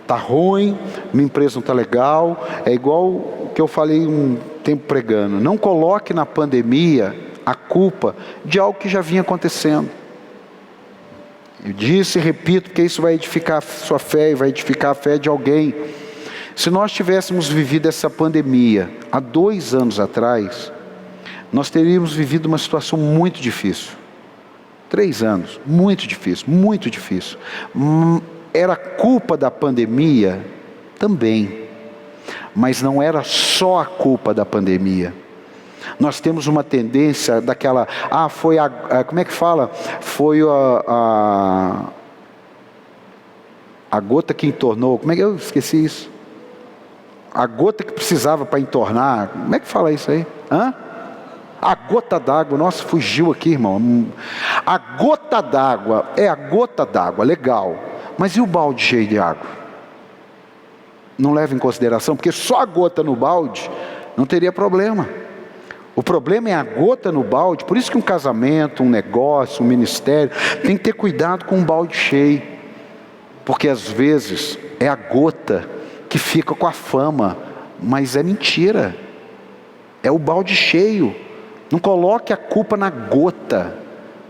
Está ruim, minha empresa não está legal. É igual o que eu falei um tempo pregando. Não coloque na pandemia a culpa de algo que já vinha acontecendo. Eu disse e repito, porque isso vai edificar a sua fé e vai edificar a fé de alguém. Se nós tivéssemos vivido essa pandemia há 2 anos atrás, nós teríamos vivido uma situação muito difícil. 3 anos, muito difícil, muito difícil. Era culpa da pandemia? Também. Mas não era só a culpa da pandemia. Nós temos uma tendência daquela, foi como é que fala? Foi a gota que entornou, como é que eu esqueci isso? A gota que precisava para entornar, como é que fala isso aí? A gota d'água, nossa, fugiu aqui, irmão. A gota d'água, a gota d'água, legal. Mas e o balde cheio de água? Não leva em consideração, porque só a gota no balde não teria problema. O problema é a gota no balde. Por isso que um casamento, um negócio, um ministério, tem que ter cuidado com um balde cheio. Porque às vezes é a gota que fica com a fama, mas é mentira. É o balde cheio. Não coloque a culpa na gota.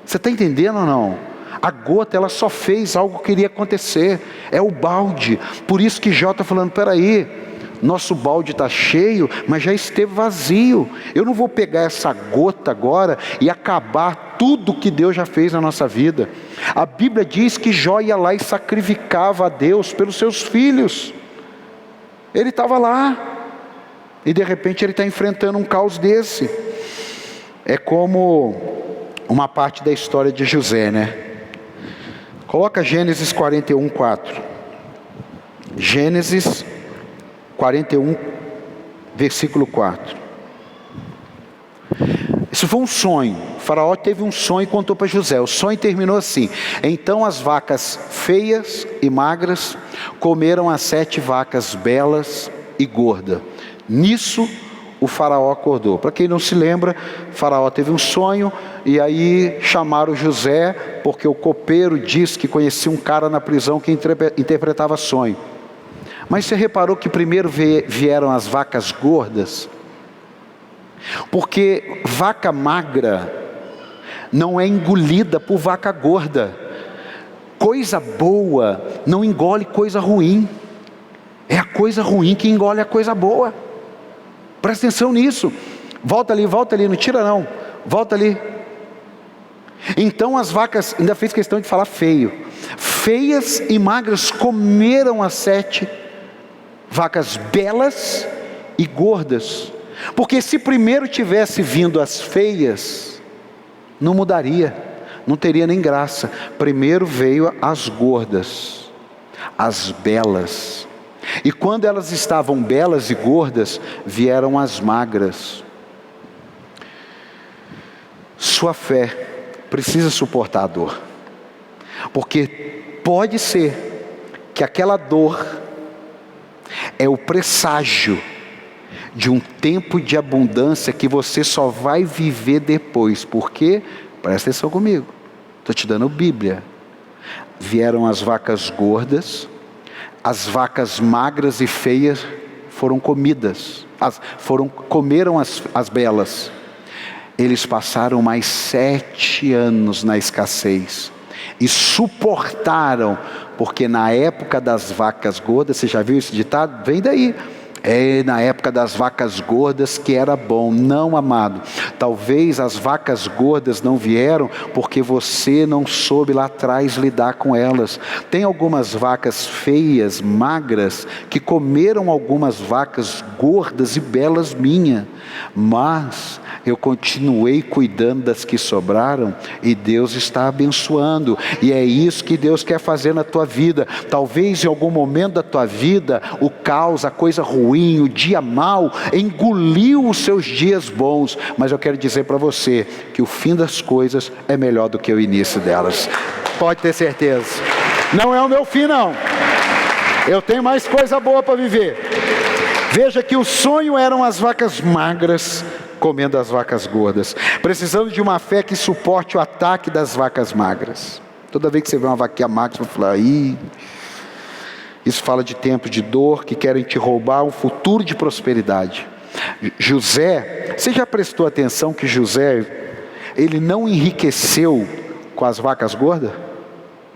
Você está entendendo ou não? A gota, ela só fez algo que iria acontecer. É o balde. Por isso que Jó está falando, peraí, nosso balde está cheio, mas já esteve vazio. Eu não vou pegar essa gota agora e acabar tudo que Deus já fez na nossa vida. A Bíblia diz que Jó ia lá e sacrificava a Deus pelos seus filhos. Ele estava lá. E de repente ele está enfrentando um caos desse. É como uma parte da história de José, né? Coloca Gênesis 41, 4. Gênesis 41, versículo 4. Isso foi um sonho. O faraó teve um sonho e contou para José. O sonho terminou assim: então as vacas feias e magras comeram as 7 vacas belas e gordas. Nisso o faraó acordou. Para quem não se lembra, o faraó teve um sonho e aí chamaram José, porque o copeiro disse que conhecia um cara na prisão que interpretava sonho. Mas você reparou que primeiro vieram as vacas gordas? Porque vaca magra não é engolida por vaca gorda. Coisa boa não engole coisa ruim. É a coisa ruim que engole a coisa boa. Presta atenção nisso. Volta ali, não tira não. Volta ali. Então as vacas, ainda fez questão de falar feio. Feias e magras comeram as 7 vacas belas e gordas. Porque se primeiro tivesse vindo as feias, não mudaria, não teria nem graça. Primeiro veio as gordas, as belas. E quando elas estavam belas e gordas, vieram as magras. Sua fé precisa suportar a dor. Porque pode ser que aquela dor é o presságio de um tempo de abundância que você só vai viver depois. Por quê? Presta atenção comigo. Estou te dando Bíblia. Vieram as vacas gordas, as vacas magras e feias foram comidas. Comeram as belas. Eles passaram mais 7 anos na escassez. E suportaram, porque na época das vacas gordas, você já viu esse ditado? Vem daí. É na época das vacas gordas que era bom. Não, amado, talvez as vacas gordas não vieram porque você não soube lá atrás lidar com elas. Tem algumas vacas feias, magras, que comeram algumas vacas gordas e belas minhas, mas eu continuei cuidando das que sobraram, e Deus está abençoando, e é isso que Deus quer fazer na tua vida. Talvez em algum momento da tua vida, o caos, a coisa ruim, o dia mau, engoliu os seus dias bons, mas eu quero dizer para você, que o fim das coisas é melhor do que o início delas, pode ter certeza. Não é o meu fim não, eu tenho mais coisa boa para viver. Veja que o sonho eram as vacas magras comendo as vacas gordas, precisando de uma fé que suporte o ataque das vacas magras. Toda vez que você vê uma vaquinha magra, você vai falar, isso fala de tempos de dor que querem te roubar um futuro de prosperidade. José, você já prestou atenção que José, ele não enriqueceu com as vacas gordas?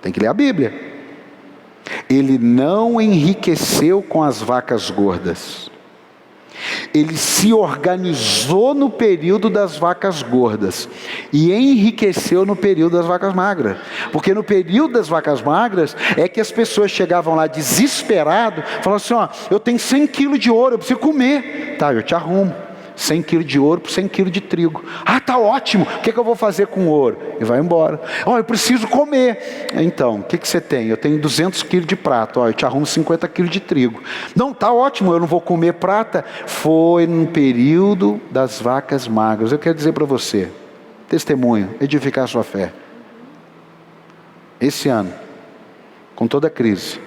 Tem que ler a Bíblia. Ele não enriqueceu com as vacas gordas. Ele se organizou no período das vacas gordas e enriqueceu no período das vacas magras. Porque no período das vacas magras é que as pessoas chegavam lá desesperadas, falavam assim, eu tenho 100 quilos de ouro, eu preciso comer. Tá, eu te arrumo 100 quilos de ouro por 100 quilos de trigo. Tá ótimo, o que eu vou fazer com o ouro? E vai embora. Eu preciso comer. Então, o que você tem? Eu tenho 200 quilos de prata. Eu te arrumo 50 quilos de trigo. Não, tá ótimo, eu não vou comer prata. Foi no período das vacas magras. Eu quero dizer para você, testemunho, edificar a sua fé. Esse ano, com toda a crise,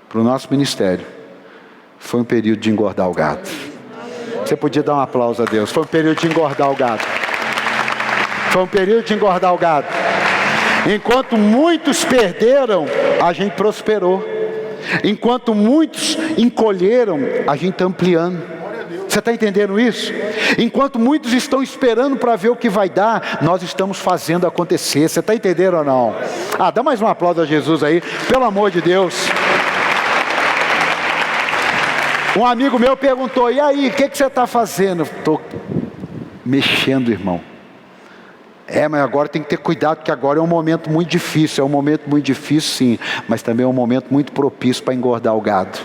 para o nosso ministério, foi um período de engordar o gado. Você podia dar um aplauso a Deus. Foi um período de engordar o gado. Foi um período de engordar o gado. Enquanto muitos perderam, a gente prosperou. Enquanto muitos encolheram, a gente está ampliando. Você está entendendo isso? Enquanto muitos estão esperando para ver o que vai dar, nós estamos fazendo acontecer. Você está entendendo ou não? Dá mais um aplauso a Jesus aí, pelo amor de Deus. Um amigo meu perguntou, e aí, o que você está fazendo? Estou mexendo, irmão. Mas agora tem que ter cuidado, porque agora é um momento muito difícil. É um momento muito difícil, sim, mas também é um momento muito propício para engordar o gado.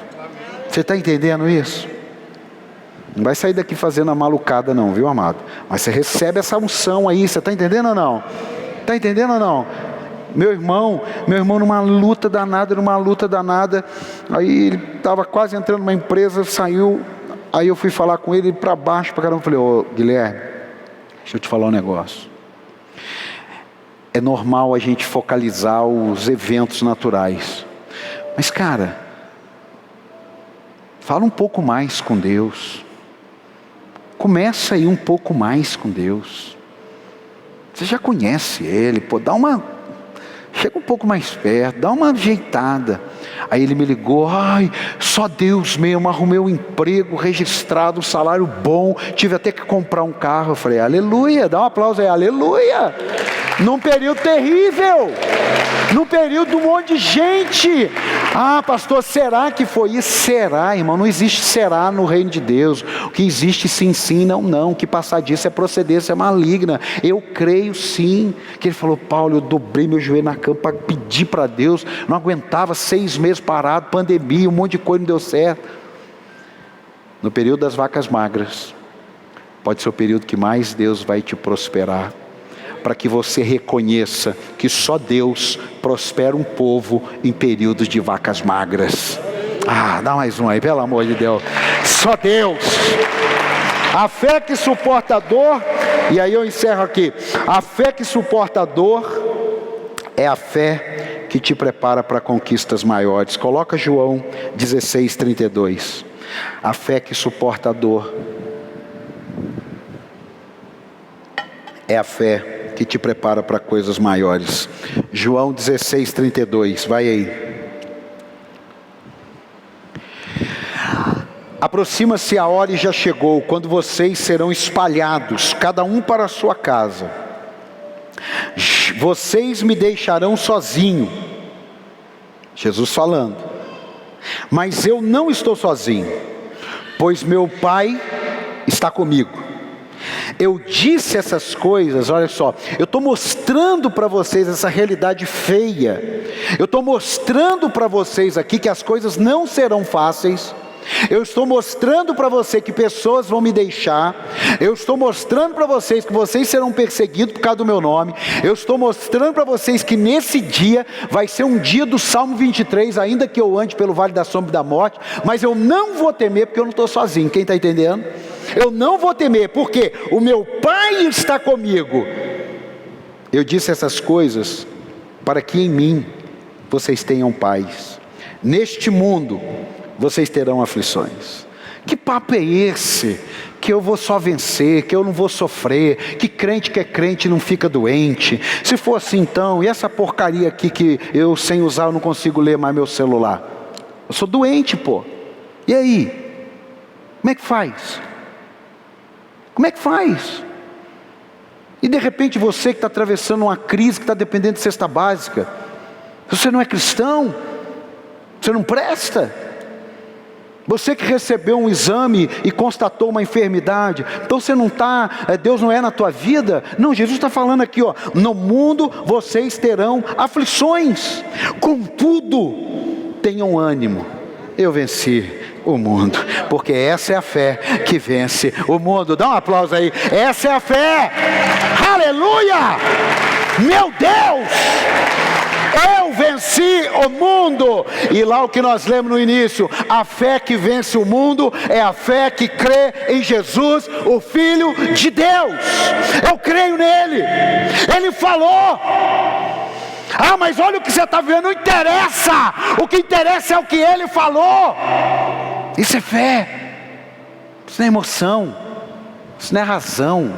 Você está entendendo isso? Não vai sair daqui fazendo a malucada não, viu, amado? Mas você recebe essa unção aí, você está entendendo ou não? Está entendendo ou não? Meu irmão numa luta danada, aí ele estava quase entrando numa empresa, saiu, aí eu fui falar com ele para baixo, para caramba, falei, Guilherme, deixa eu te falar um negócio. É normal a gente focalizar os eventos naturais, mas cara, fala um pouco mais com Deus, começa aí um pouco mais com Deus, você já conhece Ele, dá uma... chega um pouco mais perto, dá uma ajeitada. Aí ele me ligou, ai, só Deus mesmo, arrumei um emprego registrado, um salário bom, tive até que comprar um carro. Eu falei, aleluia, dá um aplauso aí, aleluia. Num período terrível, num período de um monte de gente. Ah, pastor, será que foi isso? Será, irmão, não existe será no reino de Deus. O que existe sim, não. O que passar disso é procedência maligna. Eu creio sim, que ele falou, Paulo, eu dobrei meu joelho na cama para pedir para Deus, não aguentava 6 meses parado, pandemia, um monte de coisa não deu certo. No período das vacas magras, pode ser o período que mais Deus vai te prosperar, para que você reconheça que só Deus prospera um povo em períodos de vacas magras. Ah, dá mais um aí, pelo amor de Deus. Só Deus. A fé que suporta a dor, e aí eu encerro aqui. A fé que suporta a dor é a fé que te prepara para conquistas maiores. Coloca João 16:32. A fé que suporta a dor é a fé que te prepara para coisas maiores. João 16:32, vai aí. Aproxima-se a hora e já chegou, quando vocês serão espalhados, cada um para a sua casa. Vocês me deixarão sozinho. Jesus falando. Mas eu não estou sozinho, pois meu Pai está comigo. Eu disse essas coisas, olha só, eu estou mostrando para vocês essa realidade feia. Eu estou mostrando para vocês aqui que as coisas não serão fáceis. Eu estou mostrando para você que pessoas vão me deixar. Eu estou mostrando para vocês que vocês serão perseguidos por causa do meu nome. Eu estou mostrando para vocês que nesse dia vai ser um dia do Salmo 23, ainda que eu ande pelo vale da sombra da morte, mas eu não vou temer porque eu não estou sozinho. Quem está entendendo? Eu não vou temer porque o meu Pai está comigo. Eu disse essas coisas para que em mim vocês tenham paz. Neste mundo vocês terão aflições. Que papo é esse? Que eu vou só vencer, que eu não vou sofrer, que é crente não fica doente. Se for assim então, e essa porcaria aqui que eu sem usar eu não consigo ler mais meu celular? Eu sou doente, pô. E aí? Como é que faz? Como é que faz? E de repente você que está atravessando uma crise, que está dependendo de cesta básica, você não é cristão, você não presta. Você que recebeu um exame e constatou uma enfermidade, então você não está, Deus não é na tua vida. Não, Jesus está falando aqui, ó, no mundo vocês terão aflições, contudo, tenham ânimo, eu venci o mundo, porque essa é a fé que vence o mundo. Dá um aplauso aí, essa é a fé, aleluia, meu Deus! Eu venci o mundo. E lá o que nós lemos no início, a fé que vence o mundo é a fé que crê em Jesus, o Filho de Deus. Eu creio nele. Ele falou. Ah, mas olha o que você está vendo, não interessa. O que interessa é o que ele falou. Isso é fé. Isso não é emoção. Isso não é razão.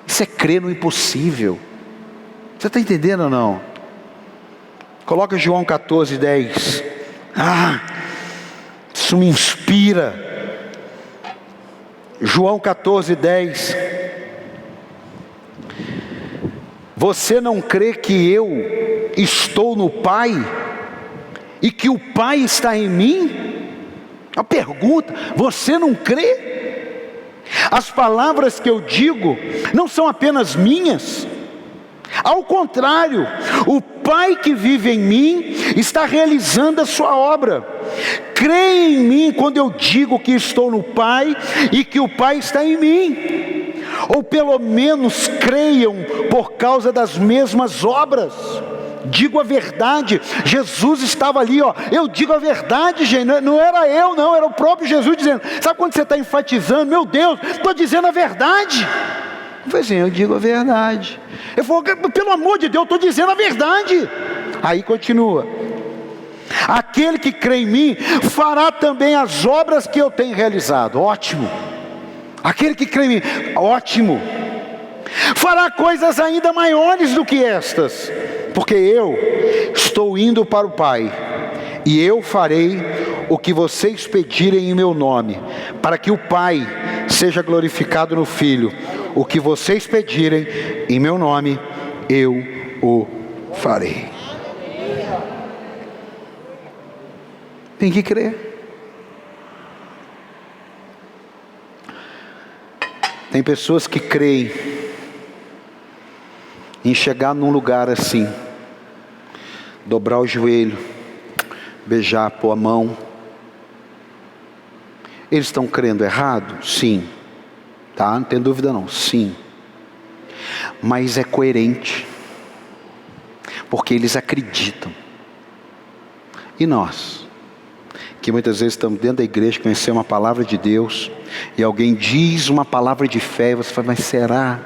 Isso é crer no impossível. Você está entendendo ou não? Coloca João 14:10. Ah, isso me inspira. João 14:10. Você não crê que eu estou no Pai e que o Pai está em mim? A pergunta, você não crê? As palavras que eu digo não são apenas minhas. Ao contrário, o Pai que vive em mim está realizando a sua obra. Creia em mim quando eu digo que estou no Pai e que o Pai está em mim. Ou pelo menos creiam por causa das mesmas obras. Digo a verdade. Jesus estava ali, ó. Eu digo a verdade, gente. Não era eu, não. Era o próprio Jesus dizendo. Sabe quando você está enfatizando? Meu Deus, estou dizendo a verdade. Eu falei assim, eu digo a verdade. Ele falou, pelo amor de Deus, eu estou dizendo a verdade. Aí continua. Aquele que crê em mim fará também as obras que eu tenho realizado. Ótimo. Aquele que crê em mim, ótimo. Fará coisas ainda maiores do que estas, porque eu estou indo para o Pai, e eu farei o que vocês pedirem em meu nome, para que o Pai seja glorificado no Filho. O que vocês pedirem em meu nome, eu o farei. Tem que crer. Tem pessoas que creem em chegar num lugar assim, dobrar o joelho, beijar, pôr a mão. Eles estão crendo errado? Sim. Tá? Não tem dúvida não. Sim. Mas é coerente. Porque eles acreditam. E nós? Que muitas vezes estamos dentro da igreja, conhecemos uma palavra de Deus, e alguém diz uma palavra de fé, e você fala, mas será?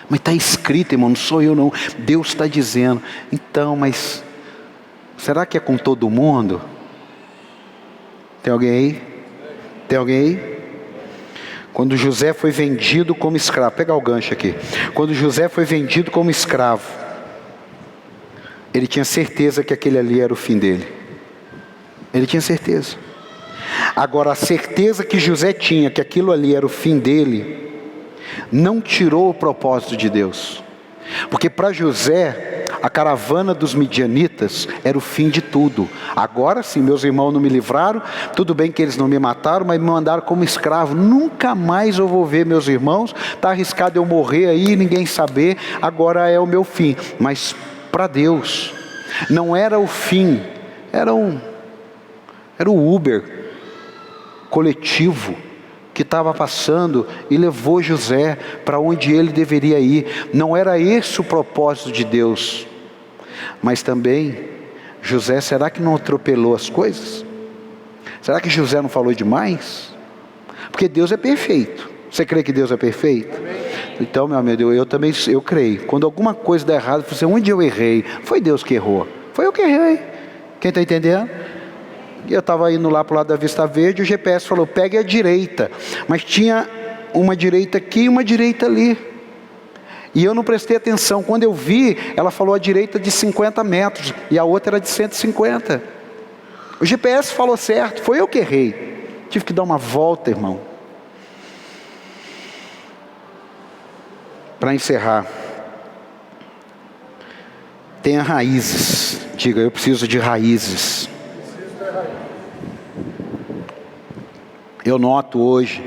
Mas está escrito, irmão, não sou eu não. Deus está dizendo. Então, mas será que é com todo mundo? Tem alguém aí? Tem alguém aí? Quando José foi vendido como escravo, pega o gancho aqui. Quando José foi vendido como escravo, ele tinha certeza que aquele ali era o fim dele. Ele tinha certeza. Agora, a certeza que José tinha que aquilo ali era o fim dele, não tirou o propósito de Deus. Porque para José, a caravana dos midianitas era o fim de tudo. Agora sim, meus irmãos não me livraram, tudo bem que eles não me mataram, mas me mandaram como escravo. Nunca mais eu vou ver meus irmãos, está arriscado eu morrer aí, ninguém saber, agora é o meu fim. Mas para Deus, não era o fim, era o Uber coletivo que estava passando e levou José para onde ele deveria ir. Não era esse o propósito de Deus. Mas também, José, será que não atropelou as coisas? Será que José não falou demais? Porque Deus é perfeito. Você crê que Deus é perfeito? Então, meu amigo, eu também creio. Quando alguma coisa dá errado, você, onde eu errei? Foi Deus que errou. Foi eu que errei. Quem está entendendo? Eu estava indo lá para o lado da Vista Verde, o GPS falou, pegue a direita. Mas tinha uma direita aqui e uma direita ali. E eu não prestei atenção. Quando eu vi, ela falou a direita de 50 metros e a outra era de 150. O GPS falou certo, foi eu que errei. Tive que dar uma volta, irmão. Para encerrar, tenha raízes. Diga, eu preciso de raízes. Eu noto hoje,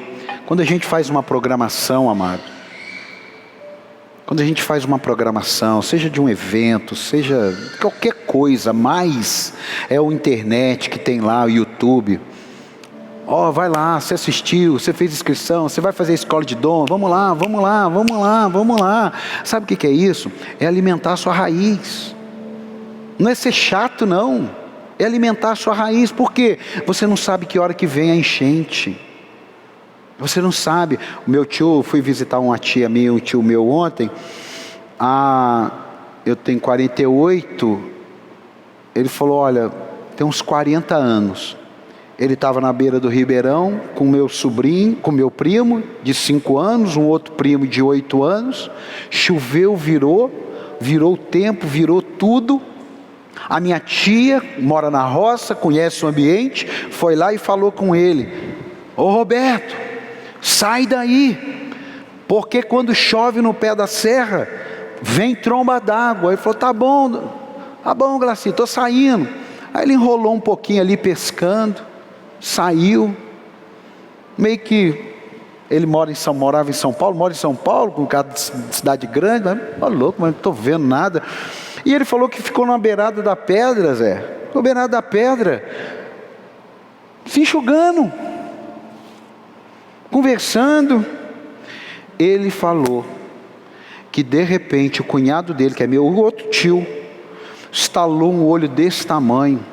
quando a gente faz uma programação, amado, quando a gente faz uma programação, seja de um evento, seja qualquer coisa, mais é o internet que tem lá, o YouTube. Vai lá, você assistiu, você fez inscrição, você vai fazer a escola de dom, vamos lá, vamos lá, vamos lá, vamos lá. Sabe o que é isso? É alimentar a sua raiz. Não é ser chato não, é alimentar a sua raiz. Por quê? Você não sabe que hora que vem a enchente. Você não sabe. O meu tio, fui visitar uma tia minha, um tio meu ontem. Eu tenho 48. Ele falou, olha, tem uns 40 anos. Ele estava na beira do Ribeirão com meu sobrinho, com meu primo de 5 anos, um outro primo de 8 anos. Choveu, virou o tempo, virou tudo. A minha tia mora na roça, conhece o ambiente, foi lá e falou com ele, ô Roberto, sai daí, porque quando chove no pé da serra, vem tromba d'água. Ele falou, tá bom, Glaci, estou saindo. Aí ele enrolou um pouquinho ali pescando, saiu, meio que ele morava em São Paulo, mora em São Paulo, com um cara de cidade grande, mas louco, mas não estou vendo nada. E ele falou que ficou na beirada da pedra, Zé, na beirada da pedra, se enxugando, conversando. Ele falou que de repente o cunhado dele, que é meu outro tio, estalou um olho desse tamanho,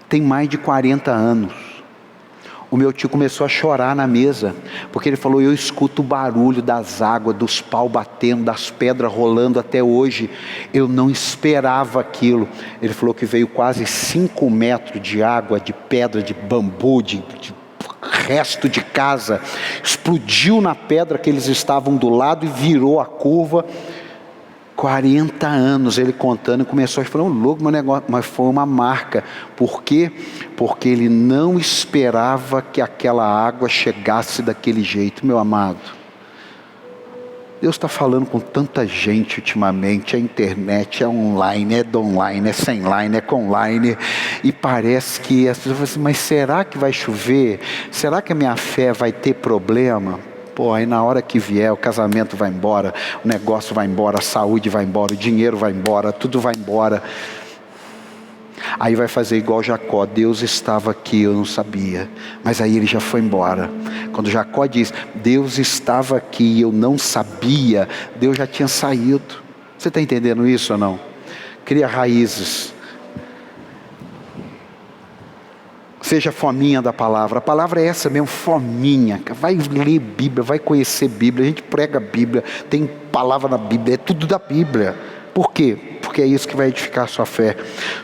tem mais de 40 anos. O meu tio começou a chorar na mesa, porque ele falou, eu escuto o barulho das águas, dos pau batendo, das pedras rolando até hoje. Eu não esperava aquilo. Ele falou que veio quase 5 metros de água, de pedra, de bambu, de resto de casa. Explodiu na pedra que eles estavam do lado e virou a curva. 40 anos ele contando, começou a falar, louco, meu negócio, mas foi uma marca. Por quê? Porque ele não esperava que aquela água chegasse daquele jeito, meu amado. Deus está falando com tanta gente ultimamente, a internet é online, é do online, é sem line, é com line, e parece que as pessoas falam assim, mas será que vai chover? Será que a minha fé vai ter problema? Pô, aí na hora que vier, o casamento vai embora, o negócio vai embora, a saúde vai embora, o dinheiro vai embora, tudo vai embora. Aí vai fazer igual Jacó, Deus estava aqui, eu não sabia, mas aí ele já foi embora. Quando Jacó diz, Deus estava aqui, eu não sabia, Deus já tinha saído. Você está entendendo isso ou não? Cria raízes. Seja fominha da palavra. A palavra é essa mesmo, fominha. Vai ler Bíblia, vai conhecer Bíblia. A gente prega a Bíblia, tem palavra na Bíblia, é tudo da Bíblia. Por quê? Porque é isso que vai edificar a sua fé.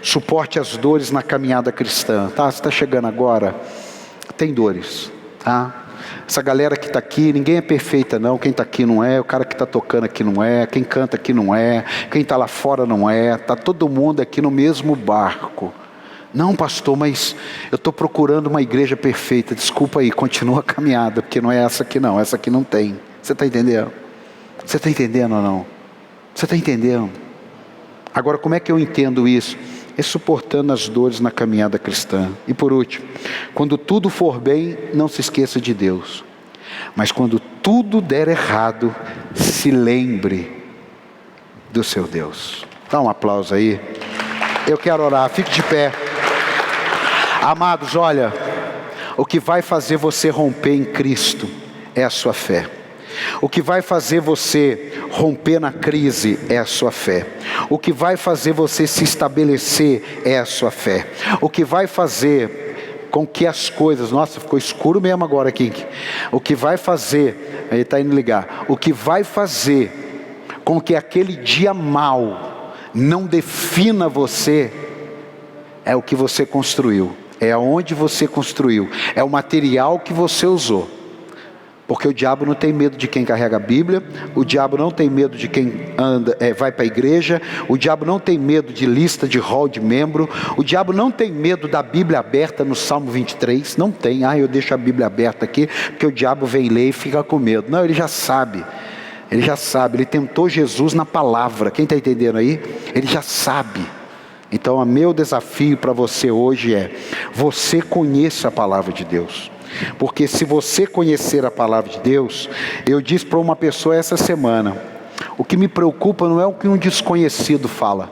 Suporte as dores na caminhada cristã. Tá? Você está chegando agora, tem dores. Tá? Essa galera que está aqui, ninguém é perfeita não. Quem está aqui não é, o cara que está tocando aqui não é, quem canta aqui não é, quem está lá fora não é. Está todo mundo aqui no mesmo barco. Não, pastor, mas eu estou procurando uma igreja perfeita. Desculpa aí, continua a caminhada, porque não é essa aqui não, essa aqui não tem. Você está entendendo? Você está entendendo ou não? Você está entendendo? Agora, como é que eu entendo isso? É suportando as dores na caminhada cristã. E por último, quando tudo for bem, não se esqueça de Deus. Mas quando tudo der errado, se lembre do seu Deus. Dá um aplauso aí. Eu quero orar, fique de pé. Amados, olha, o que vai fazer você romper em Cristo é a sua fé. O que vai fazer você romper na crise é a sua fé. O que vai fazer você se estabelecer é a sua fé. O que vai fazer com que as coisas... Nossa, ficou escuro mesmo agora aqui. O que vai fazer... Ele está indo ligar. O que vai fazer com que aquele dia mau não defina você é o que você construiu. É aonde você construiu. É o material que você usou. Porque o diabo não tem medo de quem carrega a Bíblia, o diabo não tem medo de quem vai para a igreja, o diabo não tem medo de lista de rol de membro, o diabo não tem medo da Bíblia aberta no Salmo 23, não tem, eu deixo a Bíblia aberta aqui, porque o diabo vem ler e fica com medo. Não, ele já sabe, ele tentou Jesus na palavra, quem está entendendo aí? Ele já sabe. Então o meu desafio para você hoje é, você conheça a palavra de Deus. Porque se você conhecer a palavra de Deus, eu disse para uma pessoa essa semana, o que me preocupa não é o que um desconhecido fala.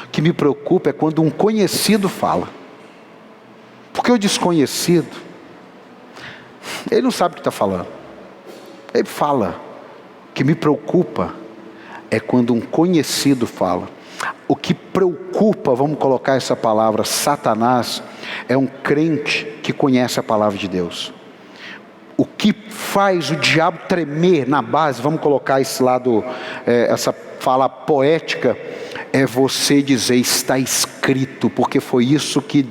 O que me preocupa é quando um conhecido fala. Porque o desconhecido, ele não sabe o que está falando. Ele fala. O que me preocupa é quando um conhecido fala. O que preocupa, vamos colocar essa palavra, Satanás, é um crente que conhece a palavra de Deus. O que faz o diabo tremer na base, vamos colocar esse lado, essa fala poética, é você dizer, está escrito, porque foi isso que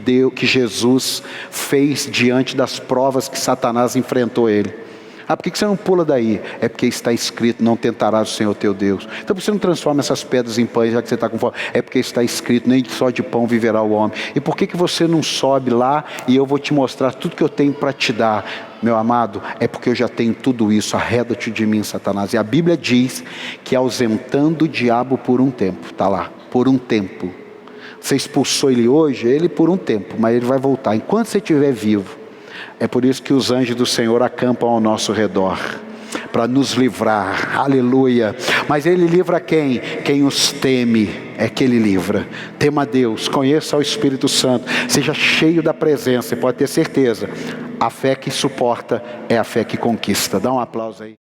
Jesus fez diante das provas que Satanás enfrentou ele. Por que você não pula daí? É porque está escrito, não tentarás o Senhor teu Deus. Então por que você não transforma essas pedras em pães, já que você está com fome? É porque está escrito, nem só de pão viverá o homem. E por que você não sobe lá e eu vou te mostrar tudo que eu tenho para te dar? Meu amado, é porque eu já tenho tudo isso, arreda-te de mim, Satanás. E a Bíblia diz que ausentando o diabo por um tempo, está lá, por um tempo. Você expulsou ele hoje, ele por um tempo, mas ele vai voltar, enquanto você estiver vivo. É por isso que os anjos do Senhor acampam ao nosso redor, para nos livrar, aleluia. Mas Ele livra quem? Quem os teme, é que Ele livra. Tema a Deus, conheça o Espírito Santo, seja cheio da presença, e pode ter certeza, a fé que suporta é a fé que conquista. Dá um aplauso aí.